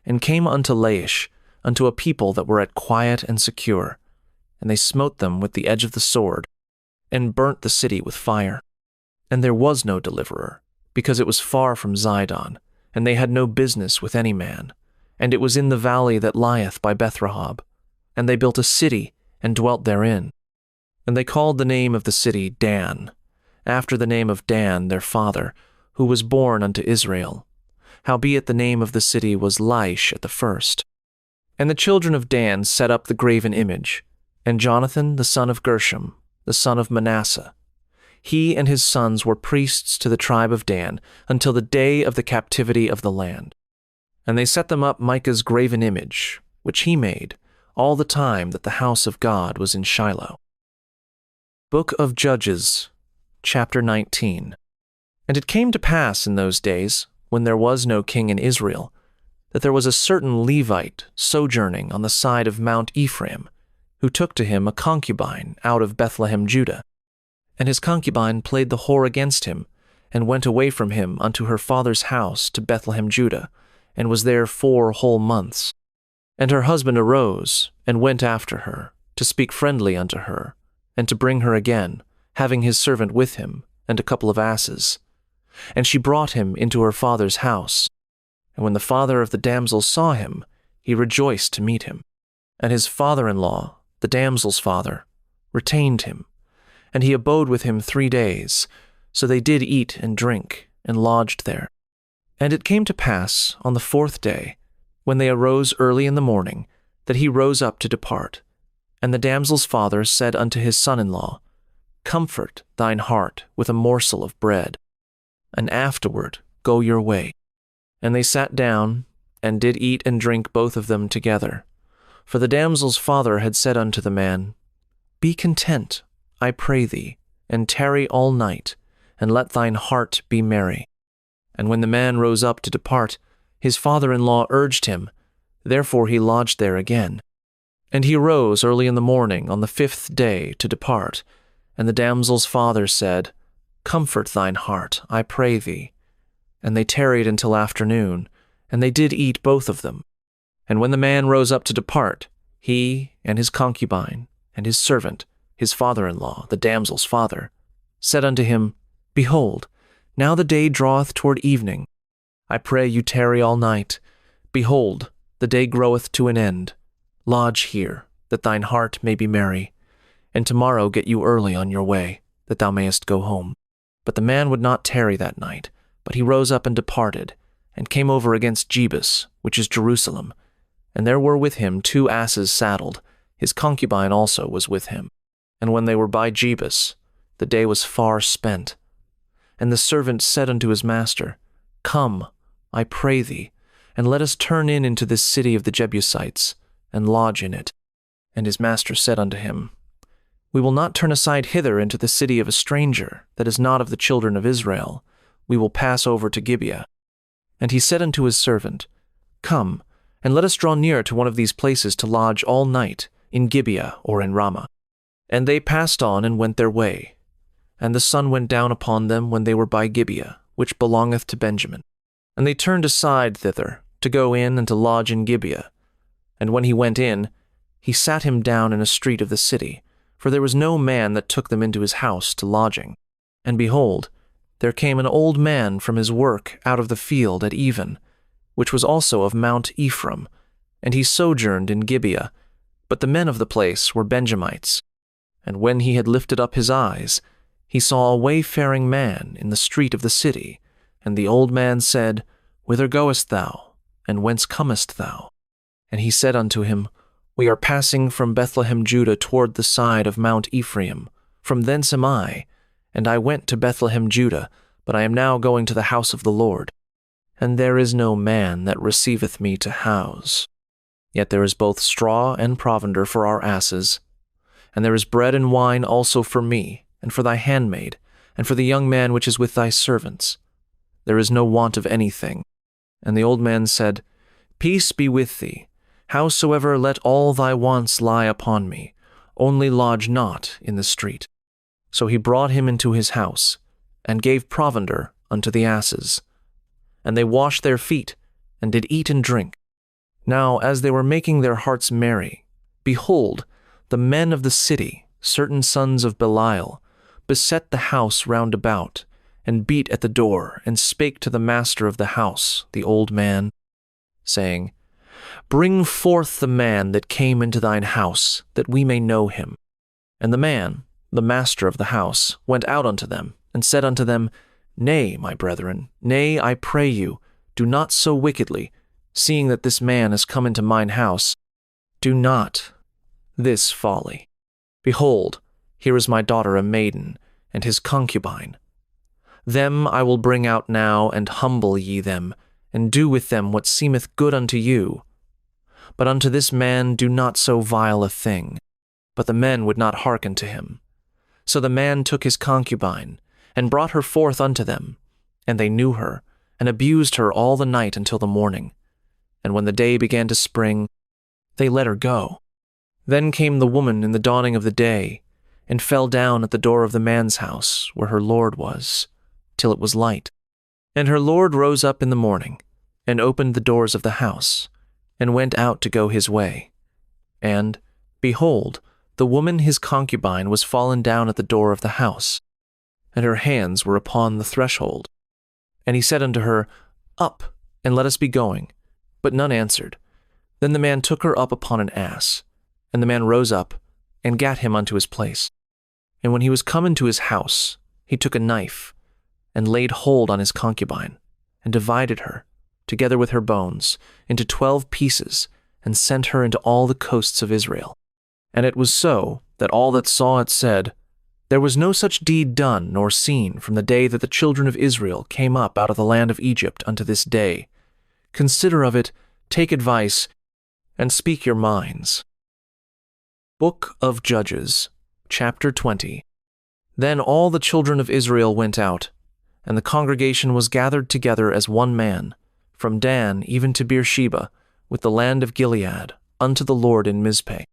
S1: and came unto Laish, unto a people that were at quiet and secure. And they smote them with the edge of the sword, and burnt the city with fire. And there was no deliverer, because it was far from Zidon, and they had no business with any man. And it was in the valley that lieth by Bethrehob. And they built a city, and dwelt therein. And they called the name of the city Dan, after the name of Dan their father, who was born unto Israel. Howbeit the name of the city was Laish at the first. And the children of Dan set up the graven image, and Jonathan the son of Gershom, the son of Manasseh. He and his sons were priests to the tribe of Dan until the day of the captivity of the land. And they set them up Micah's graven image, which he made, all the time that the house of God was in Shiloh. Book of Judges, chapter 19. And it came to pass in those days, when there was no king in Israel, that there was a certain Levite sojourning on the side of Mount Ephraim, who took to him a concubine out of Bethlehem, Judah. And his concubine played the whore against him, and went away from him unto her father's house to Bethlehem, Judah, and was there 4 whole months. And her husband arose, and went after her, to speak friendly unto her, and to bring her again, having his servant with him, and a couple of asses. And she brought him into her father's house. And when the father of the damsel saw him, he rejoiced to meet him. And his father-in-law, the damsel's father, retained him, and he abode with him 3 days. So they did eat and drink, and lodged there. And it came to pass on the 4th day, when they arose early in the morning, that he rose up to depart. And the damsel's father said unto his son-in-law, Comfort thine heart with a morsel of bread, and afterward go your way. And they sat down, and did eat and drink both of them together. For the damsel's father had said unto the man, Be content, I pray thee, and tarry all night, and let thine heart be merry. And when the man rose up to depart, his father-in-law urged him, therefore he lodged there again. And he arose early in the morning on the 5th day to depart. And the damsel's father said, Comfort thine heart, I pray thee. And they tarried until afternoon, and they did eat both of them. And when the man rose up to depart, he and his concubine and his servant, his father-in-law, the damsel's father, said unto him, Behold, now the day draweth toward evening. I pray you tarry all night. Behold, the day groweth to an end. Lodge here, that thine heart may be merry, and tomorrow get you early on your way, that thou mayest go home. But the man would not tarry that night, but he rose up and departed, and came over against Jebus, which is Jerusalem. And there were with him 2 asses saddled, his concubine also was with him. And when they were by Jebus, the day was far spent. And the servant said unto his master, Come, I pray thee, and let us turn in into this city of the Jebusites, and lodge in it. And his master said unto him, We will not turn aside hither into the city of a stranger, that is not of the children of Israel. We will pass over to Gibeah. And he said unto his servant, Come, and let us draw near to one of these places to lodge all night, in Gibeah or in Ramah. And they passed on and went their way. And the sun went down upon them when they were by Gibeah, which belongeth to Benjamin. And they turned aside thither, to go in and to lodge in Gibeah. And when he went in, he sat him down in a street of the city, for there was no man that took them into his house to lodging. And behold, there came an old man from his work out of the field at even, which was also of Mount Ephraim, and he sojourned in Gibeah. But the men of the place were Benjamites. And when he had lifted up his eyes, he saw a wayfaring man in the street of the city. And the old man said, Whither goest thou, and whence comest thou? And he said unto him, We are passing from Bethlehem Judah toward the side of Mount Ephraim. From thence am I, and I went to Bethlehem Judah, but I am now going to the house of the Lord. And there is no man that receiveth me to house. Yet there is both straw and provender for our asses. And there is bread and wine also for me, and for thy handmaid, and for the young man which is with thy servants. There is no want of anything. And the old man said, Peace be with thee. Howsoever let all thy wants lie upon me, only lodge not in the street. So he brought him into his house, and gave provender unto the asses. And they washed their feet, and did eat and drink. Now as they were making their hearts merry, behold, the men of the city, certain sons of Belial, beset the house round about, and beat at the door, and spake to the master of the house, the old man, saying, Bring forth the man that came into thine house, that we may know him. And the man, the master of the house, went out unto them, and said unto them, Nay, my brethren, nay, I pray you, do not so wickedly, seeing that this man is come into mine house. Do not this folly. Behold, here is my daughter a maiden, and his concubine. Them I will bring out now, and humble ye them, and do with them what seemeth good unto you. But unto this man do not so vile a thing. But the men would not hearken to him. So the man took his concubine, and brought her forth unto them. And they knew her, and abused her all the night until the morning. And when the day began to spring, they let her go. Then came the woman in the dawning of the day, and fell down at the door of the man's house, where her lord was, till it was light. And her lord rose up in the morning, and opened the doors of the house, and went out to go his way. And, behold, the woman his concubine was fallen down at the door of the house, and her hands were upon the threshold. And he said unto her, Up, and let us be going. But none answered. Then the man took her up upon an ass, and the man rose up, and gat him unto his place. And when he was come into his house, he took a knife, and laid hold on his concubine, and divided her, together with her bones, into 12 pieces, and sent her into all the coasts of Israel. And it was so, that all that saw it said, There was no such deed done nor seen from the day that the children of Israel came up out of the land of Egypt unto this day. Consider of it, take advice, and speak your minds. Book of Judges, chapter 20. Then all the children of Israel went out, and the congregation was gathered together as one man, from Dan even to Beersheba, with the land of Gilead, unto the Lord in Mizpeh.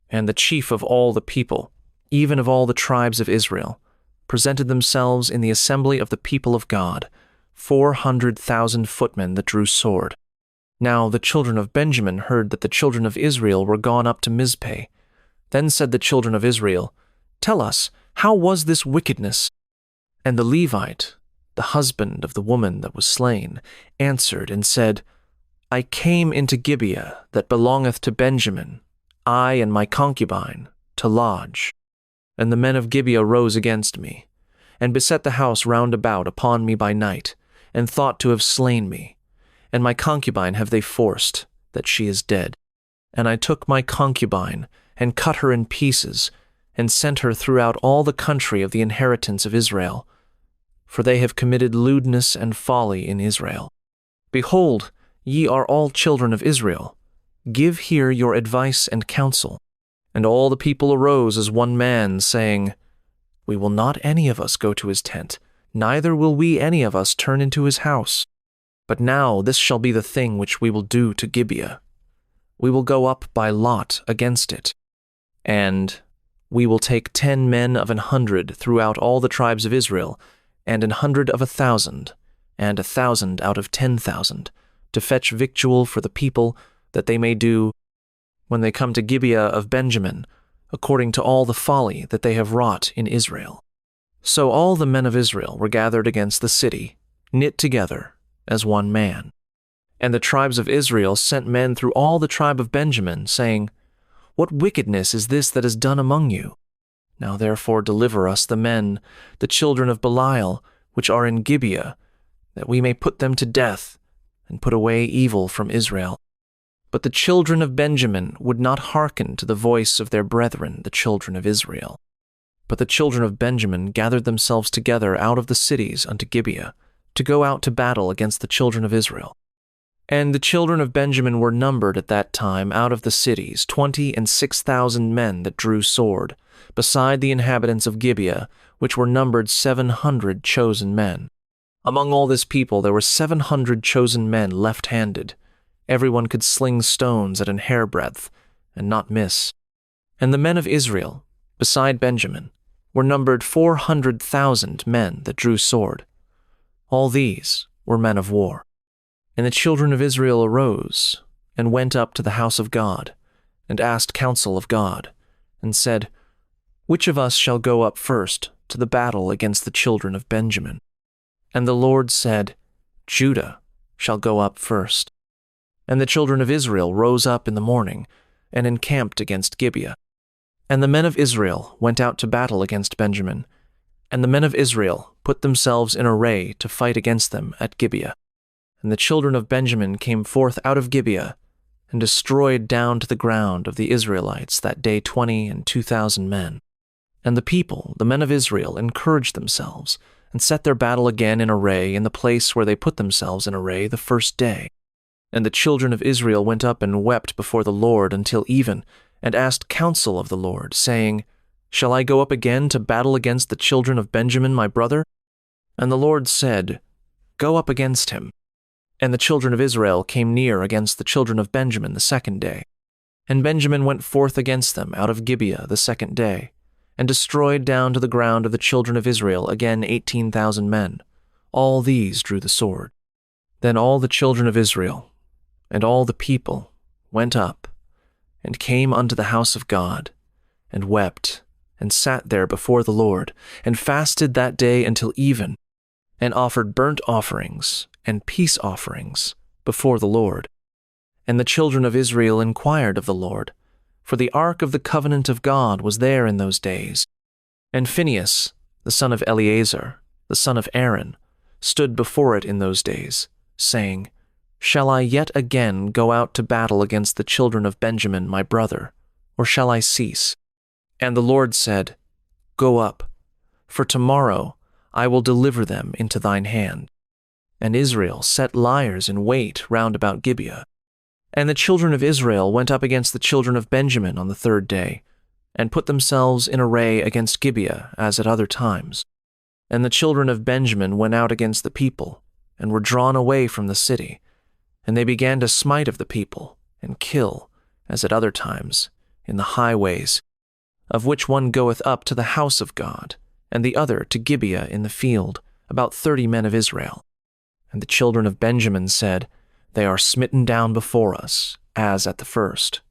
S1: And the chief of all the people, even of all the tribes of Israel, presented themselves in the assembly of the people of God, 400,000 footmen that drew sword. Now the children of Benjamin heard that the children of Israel were gone up to Mizpeh. Then said the children of Israel, Tell us, how was this wickedness? And the Levite, the husband of the woman that was slain, answered and said, I came into Gibeah that belongeth to Benjamin, I and my concubine, to lodge. And the men of Gibeah rose against me, and beset the house round about upon me by night, and thought to have slain me. And my concubine have they forced, that she is dead. And I took my concubine, and cut her in pieces, and sent her throughout all the country of the inheritance of Israel. for they have committed lewdness and folly in Israel. Behold, ye are all children of Israel. Give here your advice and counsel. And all the people arose as one man, saying, We will not any of us go to his tent, neither will we any of us turn into his house. But now this shall be the thing which we will do to Gibeah. We will go up by lot against it, and we will take 10 men of 100 throughout all the tribes of Israel, and 100 of 1,000, and 1,000 out of 10,000, to fetch victual for the people, that they may do, when they come to Gibeah of Benjamin, according to all the folly that they have wrought in Israel. So all the men of Israel were gathered against the city, knit together as one man. And the tribes of Israel sent men through all the tribe of Benjamin, saying, What wickedness is this that is done among you? Now therefore deliver us the men, the children of Belial, which are in Gibeah, that we may put them to death, and put away evil from Israel. But the children of Benjamin would not hearken to the voice of their brethren, the children of Israel. But the children of Benjamin gathered themselves together out of the cities unto Gibeah, to go out to battle against the children of Israel. And the children of Benjamin were numbered at that time out of the cities 26,000 men that drew sword, beside the inhabitants of Gibeah, which were numbered 700 chosen men. Among all this people there were 700 chosen men left-handed. Everyone could sling stones at an hairbreadth, and not miss. And the men of Israel, beside Benjamin, were numbered 400,000 men that drew sword. All these were men of war. And the children of Israel arose, and went up to the house of God, and asked counsel of God, and said, Which of us shall go up first to the battle against the children of Benjamin? And the Lord said, Judah shall go up first. And the children of Israel rose up in the morning, and encamped against Gibeah. And the men of Israel went out to battle against Benjamin, and the men of Israel put themselves in array to fight against them at Gibeah. And the children of Benjamin came forth out of Gibeah, and destroyed down to the ground of the Israelites that day 22,000 men. And the people, the men of Israel, encouraged themselves, and set their battle again in array in the place where they put themselves in array the first day. And the children of Israel went up and wept before the Lord until even, and asked counsel of the Lord, saying, Shall I go up again to battle against the children of Benjamin my brother? And the Lord said, Go up against him. And the children of Israel came near against the children of Benjamin the second day. And Benjamin went forth against them out of Gibeah the second day, and destroyed down to the ground of the children of Israel again 18,000 men. All these drew the sword. Then all the children of Israel, and all the people, went up, and came unto the house of God, and wept, and sat there before the Lord, and fasted that day until even, and offered burnt offerings and peace offerings before the Lord. And the children of Israel inquired of the Lord, for the ark of the covenant of God was there in those days. And Phinehas, the son of Eleazar, the son of Aaron, stood before it in those days, saying, Shall I yet again go out to battle against the children of Benjamin my brother, or shall I cease? And the Lord said, Go up, for tomorrow I will deliver them into thine hand. And Israel set liers in wait round about Gibeah. And the children of Israel went up against the children of Benjamin on the third day, and put themselves in array against Gibeah as at other times. And the children of Benjamin went out against the people, and were drawn away from the city. And they began to smite of the people, and kill, as at other times, in the highways, of which one goeth up to the house of God, and the other to Gibeah in the field, about 30 men of Israel. And the children of Benjamin said, They are smitten down before us, as at the first.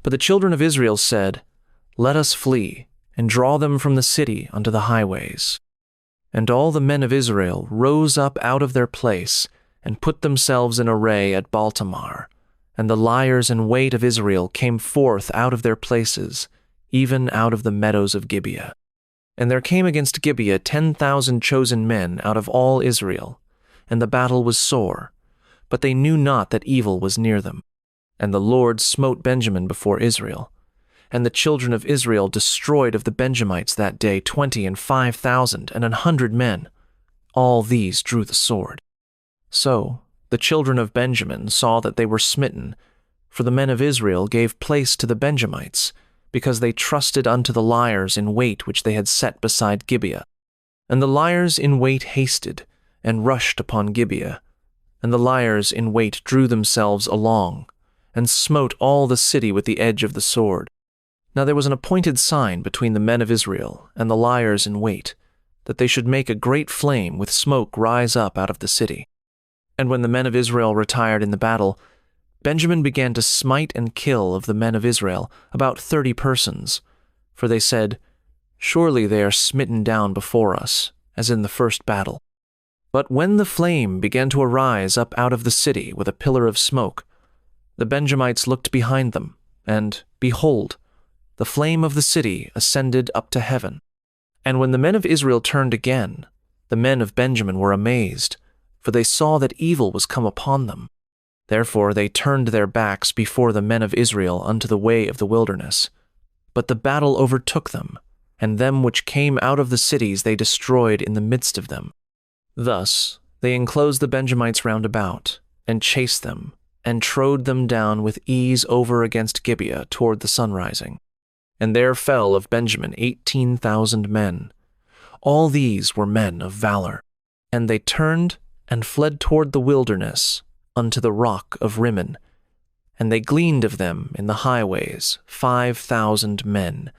S1: But the children of Israel said, Let us flee, and draw them from the city unto the highways. And all the men of Israel rose up out of their place, and put themselves in array at Baltamar. And the liers in wait of Israel came forth out of their places, even out of the meadows of Gibeah. And there came against Gibeah 10,000 chosen men out of all Israel, and the battle was sore, but they knew not that evil was near them. And the Lord smote Benjamin before Israel. And the children of Israel destroyed of the Benjamites that day 25,000 and 100 men. all these drew the sword. So the children of Benjamin saw that they were smitten, for the men of Israel gave place to the Benjamites, because they trusted unto the liers in wait which they had set beside Gibeah. And the liers in wait hasted, and rushed upon Gibeah. And the liers in wait drew themselves along, and smote all the city with the edge of the sword. Now there was an appointed sign between the men of Israel and the liers in wait, that they should make a great flame with smoke rise up out of the city. And when the men of Israel retired in the battle, Benjamin began to smite and kill of the men of Israel about 30 persons, for they said, Surely they are smitten down before us, as in the first battle. But when the flame began to arise up out of the city with a pillar of smoke, the Benjamites looked behind them, and, behold, the flame of the city ascended up to heaven. And when the men of Israel turned again, the men of Benjamin were amazed, for they saw that evil was come upon them. Therefore they turned their backs before the men of Israel unto the way of the wilderness. But the battle overtook them, and them which came out of the cities they destroyed in the midst of them. Thus they enclosed the Benjamites round about, and chased them, and trode them down with ease over against Gibeah toward the sunrising. And there fell of Benjamin 18,000 men. All these were men of valor. And they turned and fled toward the wilderness, unto the rock of Rimmon. And they gleaned of them in the highways 5,000 men,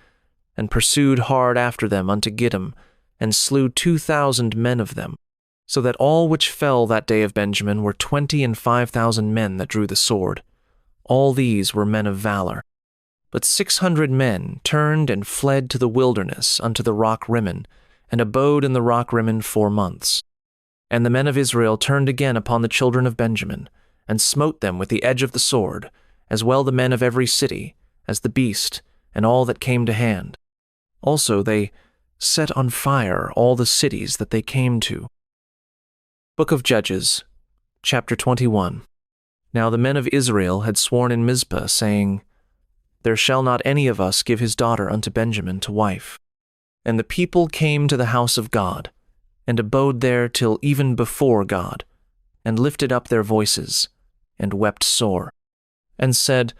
S1: and pursued hard after them unto Gittim, and slew 2,000 men of them, so that all which fell that day of Benjamin were 25,000 men that drew the sword. All these were men of valor. But 600 men turned and fled to the wilderness unto the rock Rimmon, and abode in the rock Rimmon 4 months. And the men of Israel turned again upon the children of Benjamin, and smote them with the edge of the sword, as well the men of every city, as the beast, and all that came to hand. Also they set on fire all the cities that they came to. Book of Judges, chapter 21. Now the men of Israel had sworn in Mizpah, saying, There shall not any of us give his daughter unto Benjamin to wife. And the people came to the house of God, and abode there till even before God, and lifted up their voices, and wept sore, and said,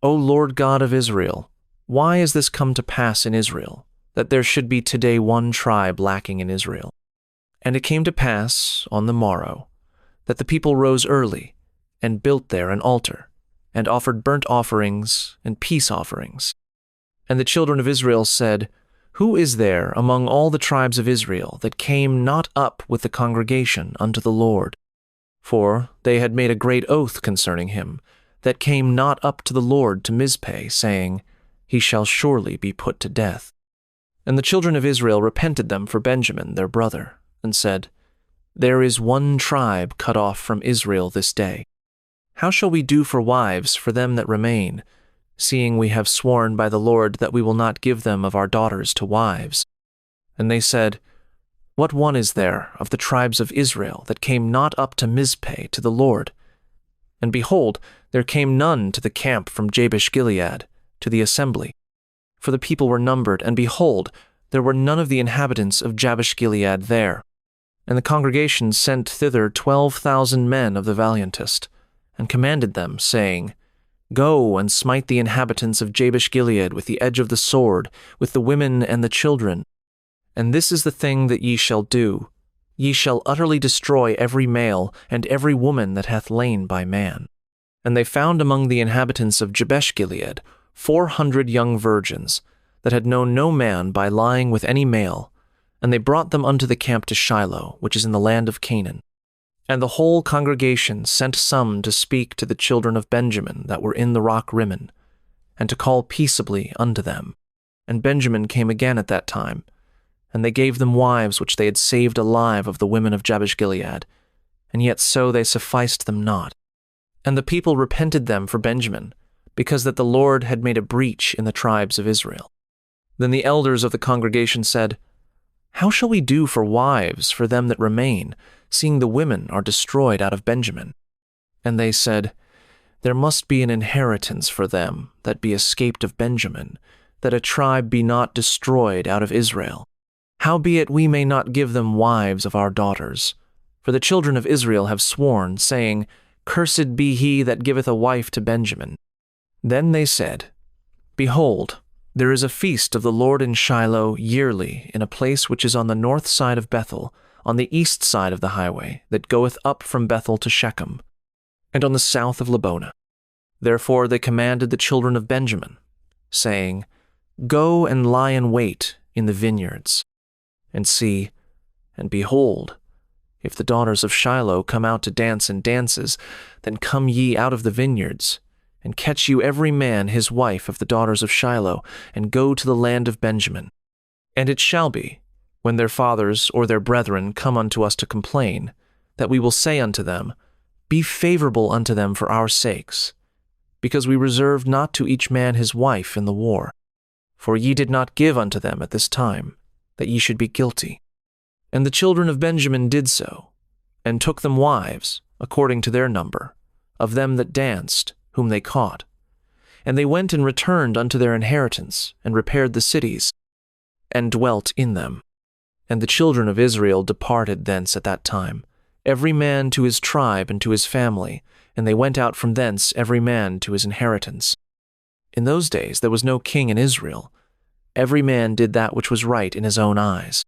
S1: O Lord God of Israel, why is this come to pass in Israel, that there should be today one tribe lacking in Israel? And it came to pass, on the morrow, that the people rose early, and built there an altar, and offered burnt offerings and peace offerings. And the children of Israel said, Who is there among all the tribes of Israel that came not up with the congregation unto the Lord? For they had made a great oath concerning him, that came not up to the Lord to Mizpeh, saying, He shall surely be put to death. And the children of Israel repented them for Benjamin their brother, and said, There is one tribe cut off from Israel this day. How shall we do for wives for them that remain, seeing we have sworn by the Lord that we will not give them of our daughters to wives? And they said, What one is there of the tribes of Israel that came not up to Mizpeh to the Lord? And behold, there came none to the camp from Jabesh-Gilead, to the assembly. For the people were numbered, and behold, there were none of the inhabitants of Jabesh-Gilead there. And the congregation sent thither 12,000 men of the valiantest, and commanded them, saying, Go and smite the inhabitants of Jabesh-Gilead with the edge of the sword, with the women and the children. And this is the thing that ye shall do. Ye shall utterly destroy every male and every woman that hath lain by man. And they found among the inhabitants of Jabesh-Gilead 400 young virgins, that had known no man by lying with any male, and they brought them unto the camp to Shiloh, which is in the land of Canaan. And the whole congregation sent some to speak to the children of Benjamin that were in the rock Rimmon, and to call peaceably unto them. And Benjamin came again at that time, and they gave them wives which they had saved alive of the women of Jabesh-Gilead, and yet so they sufficed them not. And the people repented them for Benjamin, because that the Lord had made a breach in the tribes of Israel. Then the elders of the congregation said, How shall we do for wives for them that remain, seeing the women are destroyed out of Benjamin? And they said, There must be an inheritance for them that be escaped of Benjamin, that a tribe be not destroyed out of Israel. Howbeit we may not give them wives of our daughters. For the children of Israel have sworn, saying, Cursed be he that giveth a wife to Benjamin. Then they said, Behold, there is a feast of the Lord in Shiloh yearly in a place which is on the north side of Bethel, on the east side of the highway that goeth up from Bethel to Shechem, and on the south of Lebonah. Therefore they commanded the children of Benjamin, saying, Go and lie in wait in the vineyards. And see, and behold, if the daughters of Shiloh come out to dance in dances, then come ye out of the vineyards, and catch you every man his wife of the daughters of Shiloh, and go to the land of Benjamin. And it shall be, when their fathers or their brethren come unto us to complain, that we will say unto them, Be favorable unto them for our sakes, because we reserved not to each man his wife in the war. For ye did not give unto them at this time, that ye should be guilty. And the children of Benjamin did so, and took them wives, according to their number, of them that danced, whom they caught. And they went and returned unto their inheritance, and repaired the cities, and dwelt in them. And the children of Israel departed thence at that time, every man to his tribe and to his family, and they went out from thence every man to his inheritance. In those days there was no king in Israel. Every man did that which was right in his own eyes.